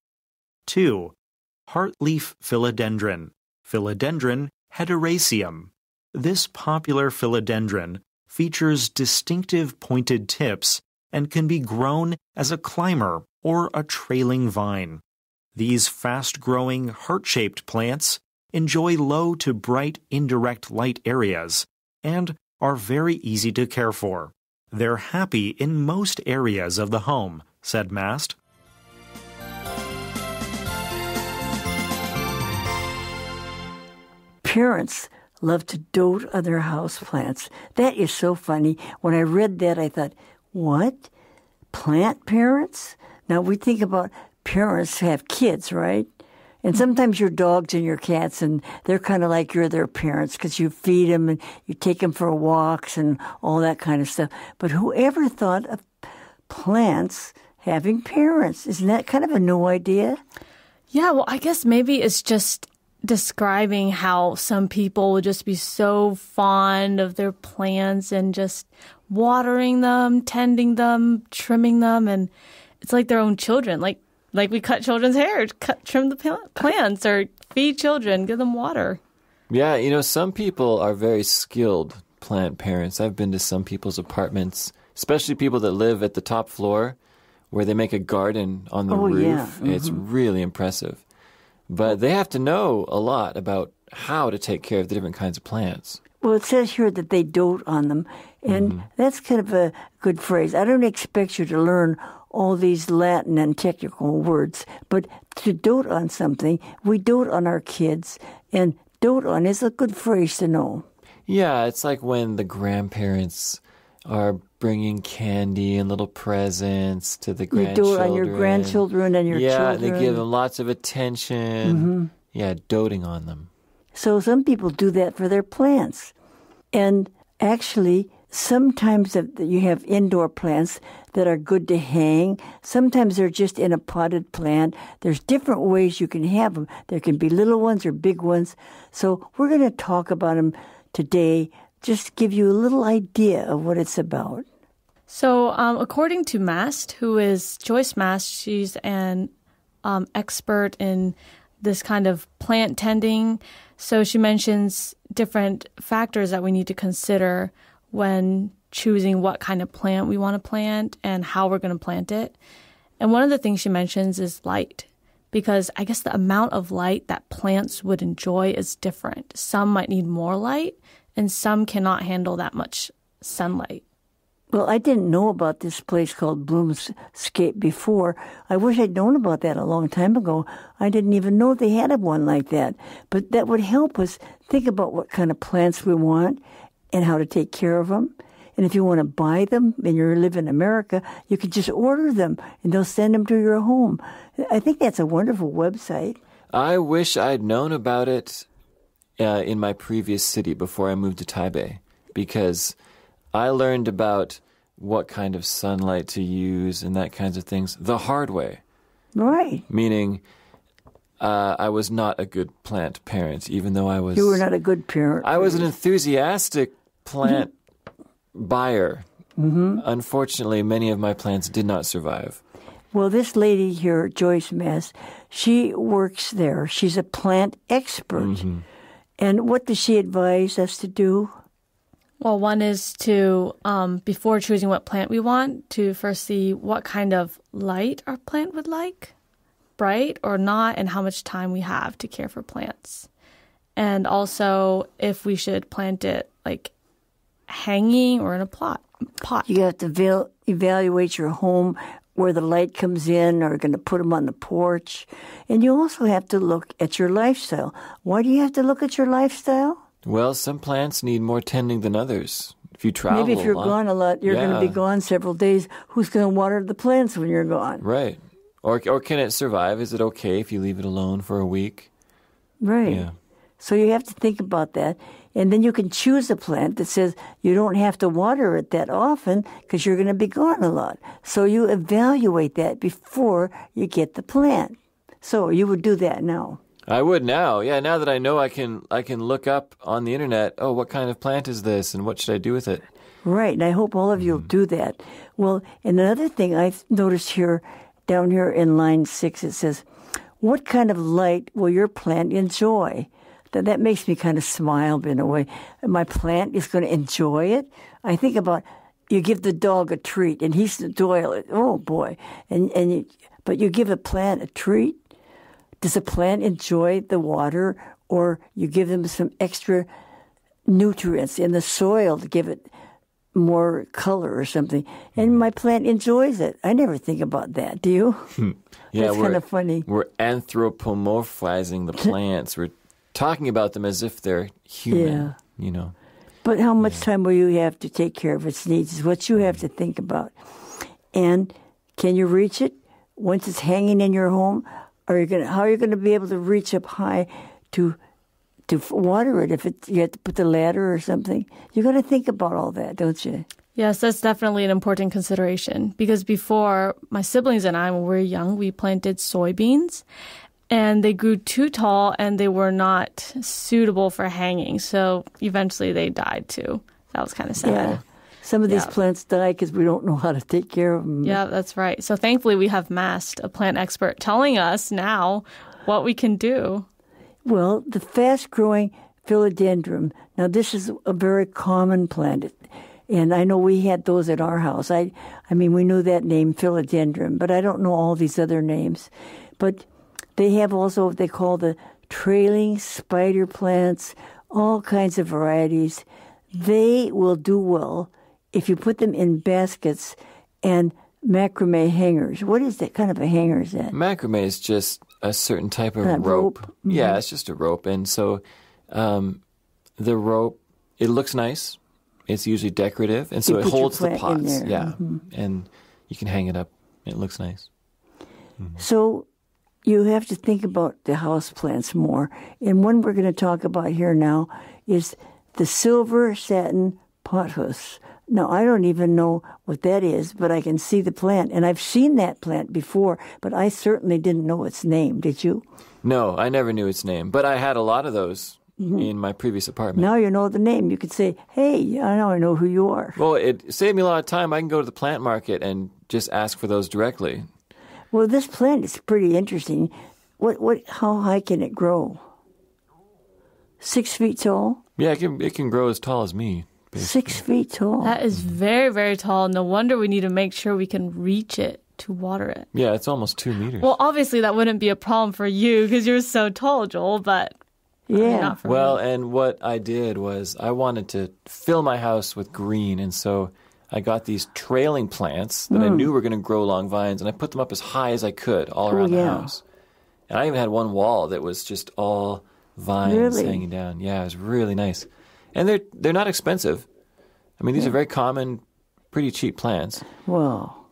Speaker 1: 2. Heartleaf philodendron, Philodendron hederaceum. This popular philodendron features distinctive pointed tips and can be grown as a climber or a trailing vine. These fast-growing, heart-shaped plants enjoy low to bright indirect light areas and are very easy to care for. They're happy in most areas of the home, said Mast.
Speaker 3: Parents love to dote on their houseplants. That is so funny. When I read that, I thought, what? Plant parents? Now, we think about parents have kids, right? And sometimes your dogs and your cats, and they're kind of like you're their parents because you feed them and you take them for walks and all that kind of stuff. But whoever thought of plants having parents? Isn't that kind of a new idea?
Speaker 4: Yeah, well, I guess maybe it's just describing how some people would just be so fond of their plants and just watering them, tending them, trimming them, and it's like their own children. Like we cut children's hair, trim the plants, or feed children, give them water.
Speaker 5: Yeah, some people are very skilled plant parents. I've been to some people's apartments, especially people that live at the top floor, where they make a garden on the roof.
Speaker 3: Yeah. Mm-hmm.
Speaker 5: It's really impressive. But they have to know a lot about how to take care of the different kinds of plants.
Speaker 3: Well, it says here that they dote on them, and that's kind of a good phrase. I don't expect you to learn all these Latin and technical words, but to dote on something, we dote on our kids, and dote on is a good phrase to know.
Speaker 5: Yeah, it's like when the grandparents are bringing candy and little presents to the grandchildren.
Speaker 3: You dote on your grandchildren and your children.
Speaker 5: Yeah, they give them lots of attention.
Speaker 3: Mm-hmm.
Speaker 5: Yeah, doting on them.
Speaker 3: So some people do that for their plants. And actually, sometimes you have indoor plants that are good to hang. Sometimes they're just in a potted plant. There's different ways you can have them. There can be little ones or big ones. So we're going to talk about them today, just to give you a little idea of what it's about.
Speaker 4: So according to Mast, who is Joyce Mast, she's an expert in this kind of plant tending. So she mentions different factors that we need to consider when choosing what kind of plant we want to plant and how we're going to plant it. And one of the things she mentions is light, because I guess the amount of light that plants would enjoy is different. Some might need more light, and some cannot handle that much sunlight.
Speaker 3: Well, I didn't know about this place called Bloomscape before. I wish I'd known about that a long time ago. I didn't even know they had one like that. But that would help us think about what kind of plants we want and how to take care of them. And if you want to buy them and you live in America, you can just order them and they'll send them to your home. I think that's a wonderful website.
Speaker 5: I wish I'd known about it in my previous city before I moved to Taipei, because I learned about what kind of sunlight to use and that kinds of things the hard way.
Speaker 3: Right.
Speaker 5: Meaning, I was not a good plant parent, even though I was...
Speaker 3: You were not a good parent.
Speaker 5: I was an enthusiastic plant buyer. Mm-hmm. Unfortunately, many of my plants did not survive.
Speaker 3: Well, this lady here, Joyce Mast, she works there. She's a plant expert. Mm-hmm. And what does she advise us to do?
Speaker 4: Well, one is to, before choosing what plant we want, to first see what kind of light our plant would like, bright or not, and how much time we have to care for plants. And also if we should plant it like hanging or in a pot.
Speaker 3: You have to evaluate your home, where the light comes in, or going to put them on the porch. And you also have to look at your lifestyle. Why do you have to look at your lifestyle?
Speaker 5: Well, some plants need more tending than others. If you travel
Speaker 3: maybe if you're gone a lot, you're going to be gone several days. Who's going to water the plants when you're gone?
Speaker 5: Right. Or can it survive? Is it okay if you leave it alone for a week?
Speaker 3: Right.
Speaker 5: Yeah.
Speaker 3: So you have to think about that. And then you can choose a plant that says you don't have to water it that often because you're going to be gone a lot. So you evaluate that before you get the plant. So you would do that now.
Speaker 5: I would now. Yeah, now that I know I can look up on the internet, oh, what kind of plant is this and what should I do with it?
Speaker 3: Right, and I hope all of you will do that. Well, and another thing I've noticed here, down here in line 6, it says, what kind of light will your plant enjoy? that makes me kind of smile in a way. My plant is going to enjoy it. I think about you give the dog a treat and he's the toilet. Oh boy! But you give a plant a treat. Does a plant enjoy the water, or you give them some extra nutrients in the soil to give it more color or something? And my plant enjoys it. I never think about that. Do you?
Speaker 5: Yeah,
Speaker 3: That's kind of funny.
Speaker 5: We're anthropomorphizing the plants. We're talking about them as if they're human.
Speaker 3: Yeah. But how much time will you have to take care of its needs is what you have to think about. And can you reach it once it's hanging in your home? How are you going to be able to reach up high to water it if you have to put the ladder or something? You got to think about all that, don't you?
Speaker 4: Yes, that's definitely an important consideration because before, my siblings and I, when we were young, we planted soybeans and they grew too tall and they were not suitable for hanging. So eventually they died too. That was kind of sad.
Speaker 3: Yeah. Some of these plants die because we don't know how to take care of them.
Speaker 4: Yeah, that's right. So thankfully we have Mast, a plant expert, telling us now what we can do.
Speaker 3: Well, the fast-growing philodendron, now this is a very common plant. And I know we had those at our house. I mean, we knew that name, philodendron, but I don't know all these other names. But they have also what they call the trailing spider plants, all kinds of varieties. They will do well if you put them in baskets and macrame hangers. What is that kind of a hanger is that?
Speaker 5: Macrame is just a certain type of
Speaker 3: rope.
Speaker 5: Mm-hmm. Yeah, it's just a rope. And so the rope, it looks nice. It's usually decorative. And so it holds the pots. Yeah. Mm-hmm. And you can hang it up. It looks nice.
Speaker 3: Mm-hmm. So you have to think about the house plants more. And one we're going to talk about here now is the silver satin pothos. Now, I don't even know what that is, but I can see the plant. And I've seen that plant before, but I certainly didn't know its name. Did you?
Speaker 5: No, I never knew its name. But I had a lot of those in my previous apartment.
Speaker 3: Now you know the name. You could say, hey, now I know who you are.
Speaker 5: Well, it saved me a lot of time. I can go to the plant market and just ask for those directly.
Speaker 3: Well, this plant is pretty interesting. How high can it grow? 6 feet tall?
Speaker 5: Yeah, it can grow as tall as me. Basically.
Speaker 3: 6 feet tall.
Speaker 4: That is very, very tall. No wonder we need to make sure we can reach it to water it.
Speaker 5: Yeah, it's almost 2 meters.
Speaker 4: Well, obviously that wouldn't be a problem for you because you're so tall, Joel, but not for me.
Speaker 5: And what I did was I wanted to fill my house with green, and so I got these trailing plants that I knew were going to grow along vines, and I put them up as high as I could all around the house. And I even had one wall that was just all vines hanging down. Yeah, it was really nice. And they're not expensive. I mean, these are very common, pretty cheap plants.
Speaker 3: Wow.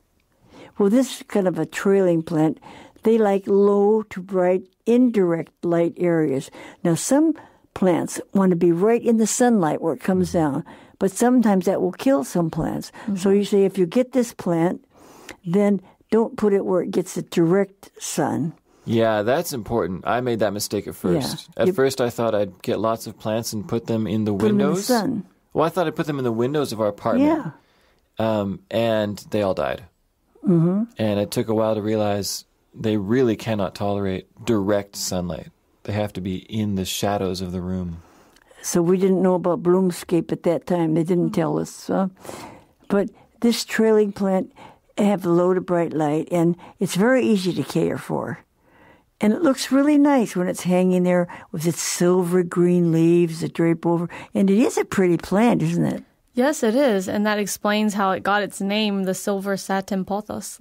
Speaker 3: Well, this is kind of a trailing plant. They like low to bright, indirect light areas. Now, some plants want to be right in the sunlight where it comes down, but sometimes that will kill some plants. Mm-hmm. So you say if you get this plant, then don't put it where it gets the direct sun.
Speaker 5: Yeah, that's important. I made that mistake at first.
Speaker 3: Yeah.
Speaker 5: At first, I thought I'd get lots of plants and put them in the windows.
Speaker 3: Put them in the sun.
Speaker 5: Well, I thought I'd put them in the windows of our apartment.
Speaker 3: Yeah.
Speaker 5: And they all died. Mm-hmm. And it took a while to realize they really cannot tolerate direct sunlight. They have to be in the shadows of the room.
Speaker 3: So we didn't know about Bloomscape at that time. They didn't tell us. But this trailing plant have low to bright light, and it's very easy to care for. And it looks really nice when it's hanging there with its silver green leaves that drape over. And it is a pretty plant, isn't it?
Speaker 4: Yes, it is. And that explains how it got its name, the silver satin pothos.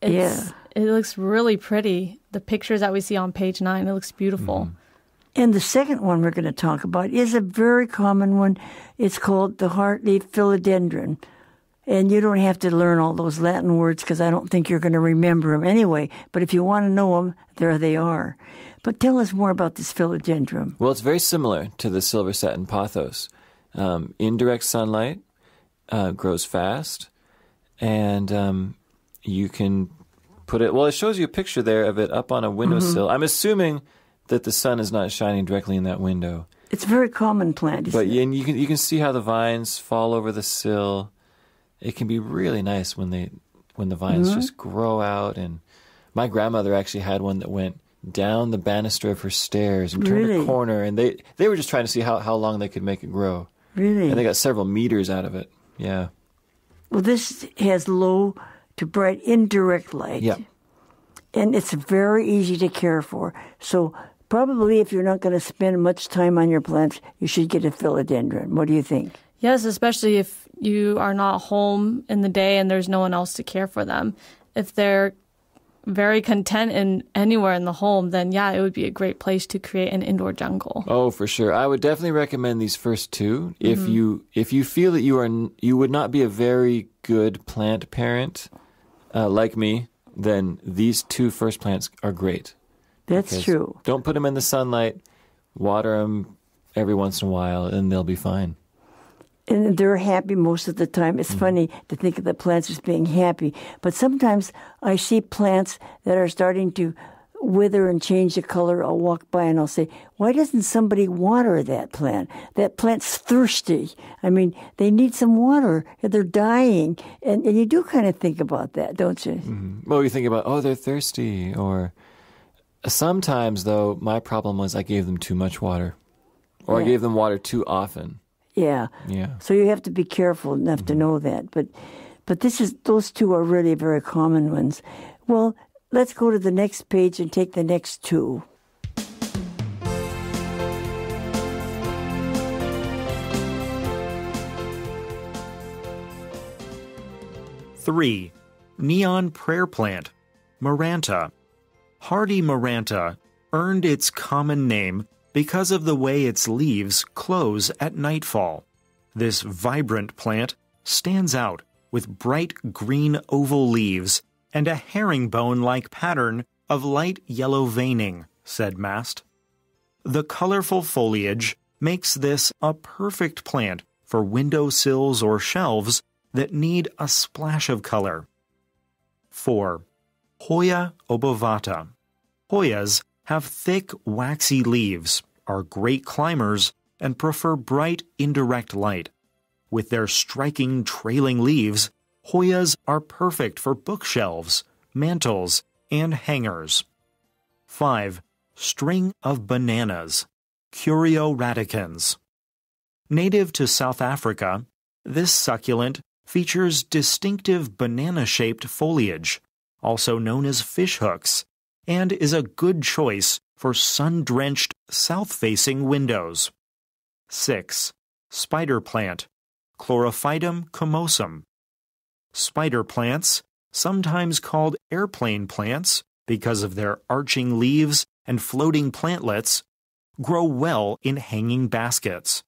Speaker 4: It looks really pretty. The pictures that we see on page 9, it looks beautiful.
Speaker 3: Mm-hmm. And the second one we're going to talk about is a very common one. It's called the heartleaf philodendron. And you don't have to learn all those Latin words because I don't think you're going to remember them anyway. But if you want to know them, there they are. But tell us more about this philodendron.
Speaker 5: Well, it's very similar to the silver satin pothos. Indirect sunlight grows fast, and you can put it... Well, it shows you a picture there of it up on a windowsill. Mm-hmm. I'm assuming that the sun is not shining directly in that window.
Speaker 3: It's a very common plant.
Speaker 5: But you can see how the vines fall over the sill. It can be really nice when the vines just grow out. And my grandmother actually had one that went down the banister of her stairs and turned
Speaker 3: Really?
Speaker 5: a corner. And they were just trying to see how long they could make it grow.
Speaker 3: Really?
Speaker 5: And they got several meters out of it. Yeah.
Speaker 3: Well, this has low to bright indirect light.
Speaker 5: Yeah.
Speaker 3: And it's very easy to care for. So probably if you're not going to spend much time on your plants, you should get a philodendron. What do you think?
Speaker 4: Yes, especially if you are not home in the day and there's no one else to care for them. If they're very content in anywhere in the home, then yeah, it would be a great place to create an indoor jungle.
Speaker 5: Oh, for sure. I would definitely recommend these first two. If you feel that you would not be a very good plant parent, like me, then these two first plants are great.
Speaker 3: That's
Speaker 5: Because
Speaker 3: true.
Speaker 5: Don't put them in the sunlight. Water them every once in a while, and they'll be fine.
Speaker 3: And they're happy most of the time. It's funny to think of the plants as being happy. But sometimes I see plants that are starting to wither and change the color. I'll walk by and I'll say, why doesn't somebody water that plant? That plant's thirsty. I mean, they need some water. They're dying. And you do kind of think about that, don't you?
Speaker 5: Well, you think about, they're thirsty. Or sometimes, though, my problem was I gave them too much water. Or I
Speaker 3: Yeah.
Speaker 5: gave them water too often.
Speaker 3: Yeah.
Speaker 5: Yeah.
Speaker 3: So you have to be careful enough to know that. But those two are really very common ones. Well, let's go to the next page and take the next two.
Speaker 1: Three, neon prayer plant, Maranta. Hardy Maranta earned its common name because of the way its leaves close at nightfall. This vibrant plant stands out with bright green oval leaves and a herringbone-like pattern of light yellow veining, said Mast. The colorful foliage makes this a perfect plant for windowsills or shelves that need a splash of color. 4. Hoya obovata. Hoyas have thick, waxy leaves, are great climbers, and prefer bright, indirect light. With their striking, trailing leaves, Hoyas are perfect for bookshelves, mantels, and hangers. 5. String of bananas, Curio radicans. Native to South Africa, this succulent features distinctive banana-shaped foliage, also known as fishhooks, and is a good choice for sun-drenched, south-facing windows. 6. Spider plant, Chlorophytum comosum. Spider plants, sometimes called airplane plants because of their arching leaves and floating plantlets, grow well in hanging baskets.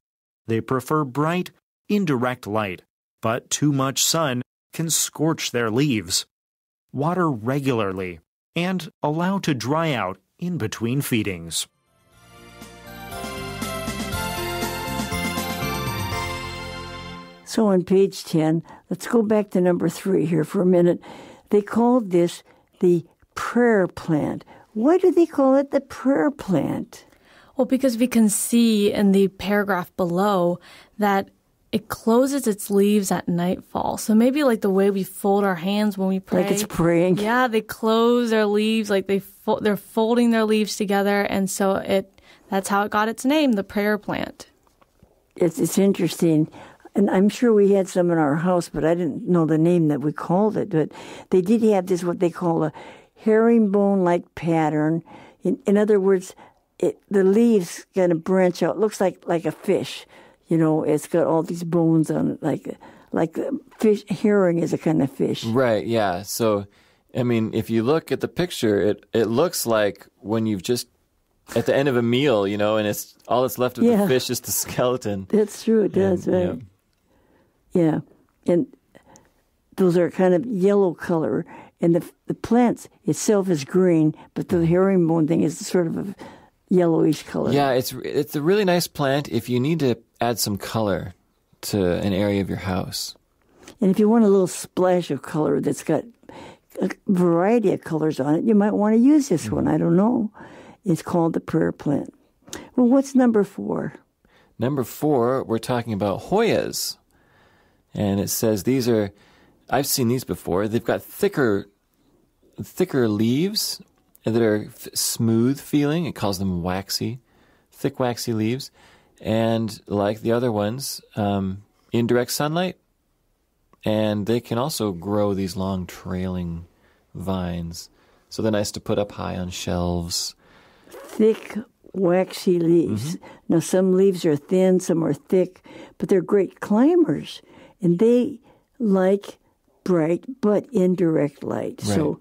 Speaker 1: They prefer bright, indirect light, but too much sun can scorch their leaves. Water regularly and allow to dry out in between feedings.
Speaker 3: So on page 10, let's go back to number 3 here for a minute. They called this the prayer plant. Why do they call it the prayer plant?
Speaker 4: Well, because we can see in the paragraph below that it closes its leaves at nightfall. So maybe like the way we fold our hands when we pray.
Speaker 3: Like it's praying.
Speaker 4: Yeah, they close their leaves, like they're folding their leaves together, and so that's how it got its name, the prayer plant.
Speaker 3: It's interesting. And I'm sure we had some in our house, but I didn't know the name that we called it. But they did have this, what they call a herringbone-like pattern. In other words, the leaves kind of branch out. It looks like a fish. You know, it's got all these bones on it, like a fish. Herring is a kind of fish.
Speaker 5: Right, yeah. So, I mean, if you look at the picture, it looks like when you've just, at the end of a meal, you know, and it's all that's left of the fish is the skeleton.
Speaker 3: That's true, it does, right? Yeah, and those are kind of yellow color, and the plant itself is green, but the herringbone thing is sort of a yellowish color.
Speaker 5: Yeah, it's a really nice plant if you need to add some color to an area of your house.
Speaker 3: And if you want a little splash of color that's got a variety of colors on it, you might want to use this one. I don't know. It's called the prayer plant. Well, what's number 4?
Speaker 5: Number 4, we're talking about Hoyas. And it says I've seen these before. They've got thicker leaves, that are smooth feeling. It calls them waxy, thick waxy leaves. And like the other ones, indirect sunlight. And they can also grow these long trailing vines. So they're nice to put up high on shelves.
Speaker 3: Thick, waxy leaves. Now, some leaves are thin, some are thick, but they're great climbers. And they like bright but indirect light.
Speaker 5: Right.
Speaker 3: So,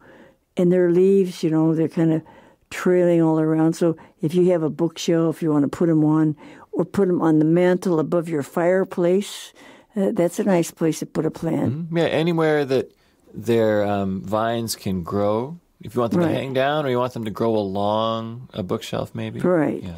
Speaker 3: and their leaves, they're kind of trailing all around. So if you have a bookshelf, you want to put them on, or put them on the mantle above your fireplace, that's a nice place to put a plant.
Speaker 5: Yeah, anywhere that their vines can grow. If you want them to hang down, or you want them to grow along a bookshelf, maybe.
Speaker 3: Right.
Speaker 5: Yeah.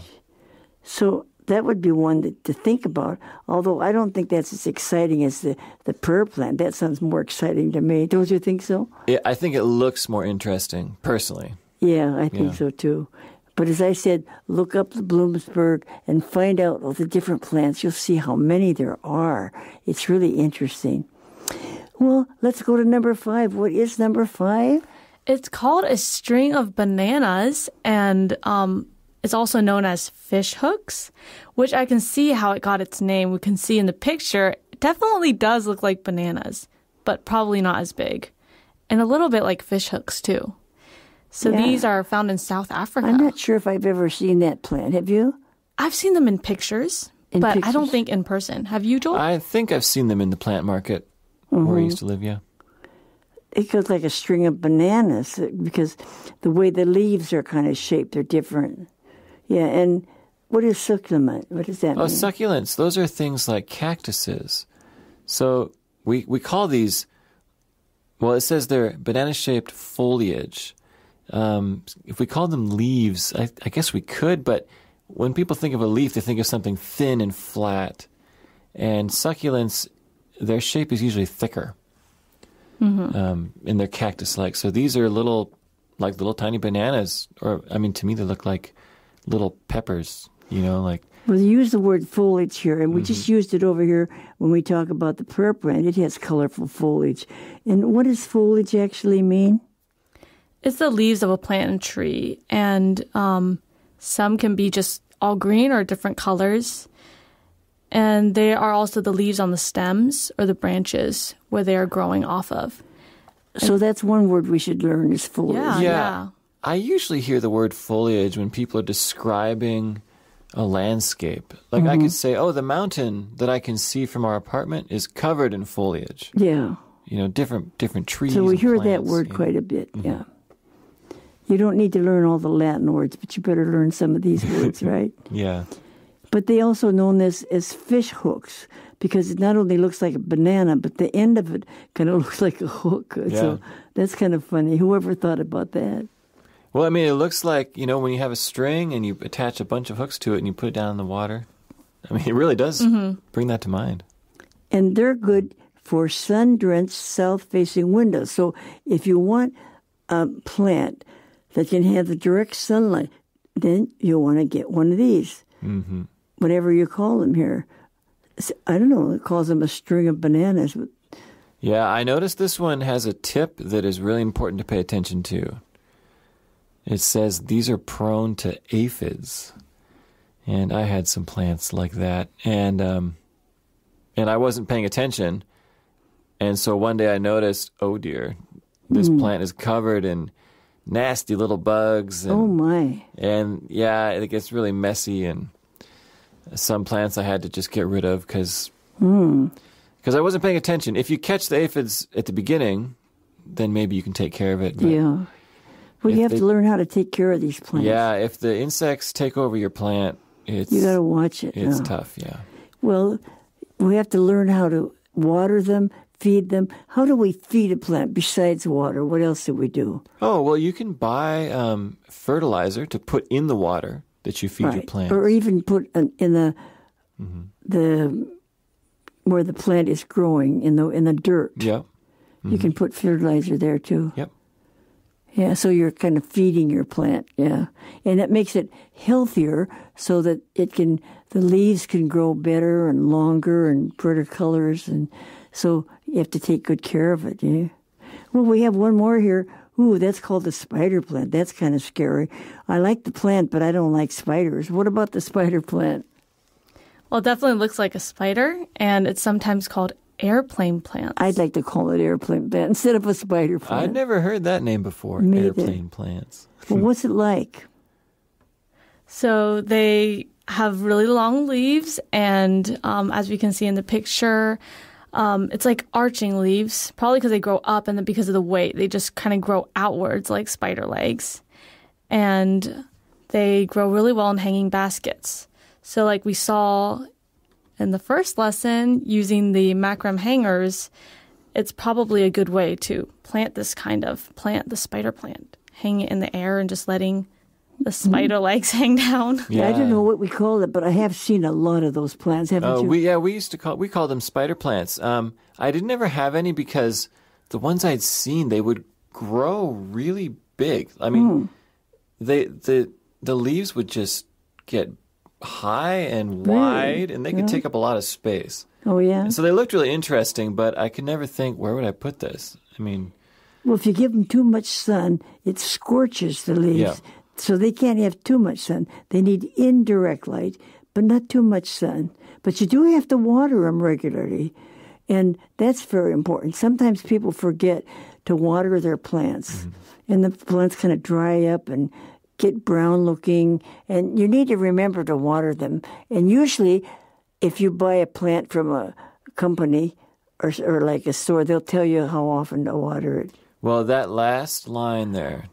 Speaker 3: So that would be one to think about, although I don't think that's as exciting as the prayer plant. That sounds more exciting to me. Don't you think so?
Speaker 5: Yeah, I think it looks more interesting, personally.
Speaker 3: Yeah, I think so too. But as I said, look up the Bloomsburg and find out all the different plants. You'll see how many there are. It's really interesting. Well, let's go to number 5. What is number 5?
Speaker 4: It's called a string of bananas, and it's also known as fish hooks, which I can see how it got its name. We can see in the picture, it definitely does look like bananas, but probably not as big. And a little bit like fish hooks, too. So these are found in South Africa.
Speaker 3: I'm not sure if I've ever seen that plant. Have you?
Speaker 4: I've seen them in pictures, but I don't think in person. Have you, Joel?
Speaker 5: I think I've seen them in the plant market where I used to live, yeah.
Speaker 3: It looks like a string of bananas because the way the leaves are kind of shaped, they're different. Yeah, and what is succulent? What does that mean?
Speaker 5: Oh, succulents. Those are things like cactuses. So we call these, well, it says they're banana-shaped foliage. If we call them leaves, I guess we could, but when people think of a leaf, they think of something thin and flat. And succulents, their shape is usually thicker. And they're cactus-like. So these are little tiny bananas. Or, to me, they look like little peppers, like...
Speaker 3: Well, you use the word foliage here, and we just used it over here when we talk about the prayer plant. It has colorful foliage. And what does foliage actually mean?
Speaker 4: It's the leaves of a plant and tree, and some can be just all green or different colors. And they are also the leaves on the stems or the branches where they are growing off of.
Speaker 3: So that's one word we should learn is foliage.
Speaker 4: Yeah.
Speaker 5: I usually hear the word foliage when people are describing a landscape. Like I could say, the mountain that I can see from our apartment is covered in foliage.
Speaker 3: Yeah.
Speaker 5: Different trees.
Speaker 3: So we
Speaker 5: and
Speaker 3: hear
Speaker 5: plants,
Speaker 3: that word quite a bit, yeah. You don't need to learn all the Latin words, but you better learn some of these words, right?
Speaker 5: Yeah.
Speaker 3: But they also known as fish hooks because it not only looks like a banana, but the end of it kind of looks like a hook.
Speaker 5: Yeah.
Speaker 3: So that's kind of funny. Whoever thought about that?
Speaker 5: Well, it looks like, when you have a string and you attach a bunch of hooks to it and you put it down in the water. It really does bring that to mind.
Speaker 3: And they're good for sun-drenched, south-facing windows. So if you want a plant that can have the direct sunlight, then you'll want to get one of these. Mm-hmm. Whatever you call them here. I don't know, it calls them a string of bananas.
Speaker 5: Yeah, I noticed this one has a tip that is really important to pay attention to. It says these are prone to aphids. And I had some plants like that. And I wasn't paying attention. And so one day I noticed, oh dear, this plant is covered in nasty little bugs. And,
Speaker 3: oh my.
Speaker 5: And yeah, it gets really messy, and some plants I had to just get rid of because I wasn't paying attention. If you catch the aphids at the beginning, then maybe you can take care of it. But
Speaker 3: yeah. Well, you have to learn how to take care of these plants.
Speaker 5: Yeah, if the insects take over your plant, you
Speaker 3: got to watch it.
Speaker 5: It's tough, yeah.
Speaker 3: Well, we have to learn how to water them, feed them. How do we feed a plant besides water? What else do we do?
Speaker 5: Oh, well, you can buy fertilizer to put in the water that you feed your plants.
Speaker 3: Or even put in the where the plant is growing in the dirt.
Speaker 5: Yep.
Speaker 3: You can put fertilizer there too.
Speaker 5: Yep.
Speaker 3: Yeah, so you're kind of feeding your plant, yeah. And it makes it healthier so that the leaves can grow better and longer and brighter colors. And so you have to take good care of it, yeah. Well, we have one more here. ooh, that's called the spider plant. That's kind of scary. I like the plant, but I don't like spiders. What about the spider plant?
Speaker 4: Well, it definitely looks like a spider, and it's sometimes called airplane plants.
Speaker 3: I'd like to call it airplane plant instead of a spider plant.
Speaker 5: I'd never heard that name before,
Speaker 3: Me either.
Speaker 5: airplane plants.
Speaker 3: Well, what's it like?
Speaker 4: So they have really long leaves, and as we can see in the picture, it's like arching leaves, probably because they grow up, and then because of the weight, they just kind of grow outwards like spider legs. And they grow really well in hanging baskets. So like we saw in the first lesson, using the macram hangers, it's probably a good way to plant this kind of plant, the spider plant. Hang it in the air and just letting the spider legs hang down.
Speaker 3: Yeah. I don't know what we call it, but I have seen a lot of those plants, haven't you?
Speaker 5: We call them spider plants. I didn't ever have any because the ones I'd seen, they would grow really big. I mean, the leaves would just get high and wide, and they could take up a lot of space.
Speaker 3: Oh, yeah?
Speaker 5: And so they looked really interesting, but I could never think, where would I put this? I mean...
Speaker 3: Well, if you give them too much sun, it scorches the leaves.
Speaker 5: Yeah.
Speaker 3: So they can't have too much sun. They need indirect light, but not too much sun. But you do have to water them regularly, and that's very important. Sometimes people forget to water their plants, and the plants kind of dry up and get brown looking, and you need to remember to water them. And usually, if you buy a plant from a company or like a store, they'll tell you how often to water it.
Speaker 5: Well, that last line there,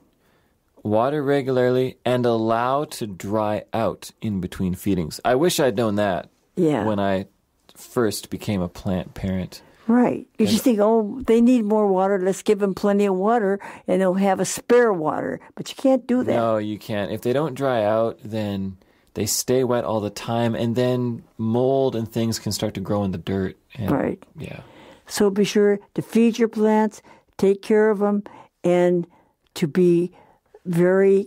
Speaker 5: water regularly and allow to dry out in between feedings. I wish I'd known that when I first became a plant parent.
Speaker 3: Right. You just think, oh, they need more water. Let's give them plenty of water, and they'll have a spare water. But you can't do that.
Speaker 5: No, you can't. If they don't dry out, then they stay wet all the time, and then mold and things can start to grow in the dirt. And,
Speaker 3: right.
Speaker 5: Yeah.
Speaker 3: So be sure to feed your plants, take care of them, and to be very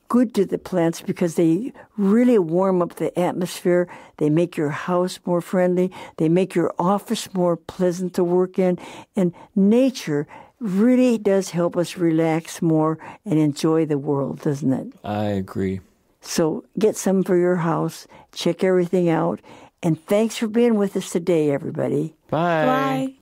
Speaker 3: good to the plants because they really warm up the atmosphere. They make your house more friendly. They make your office more pleasant to work in. And nature really does help us relax more and enjoy the world, doesn't it?
Speaker 5: I agree.
Speaker 3: So get some for your house. Check everything out. And thanks for being with us today, everybody.
Speaker 5: Bye.
Speaker 4: Bye.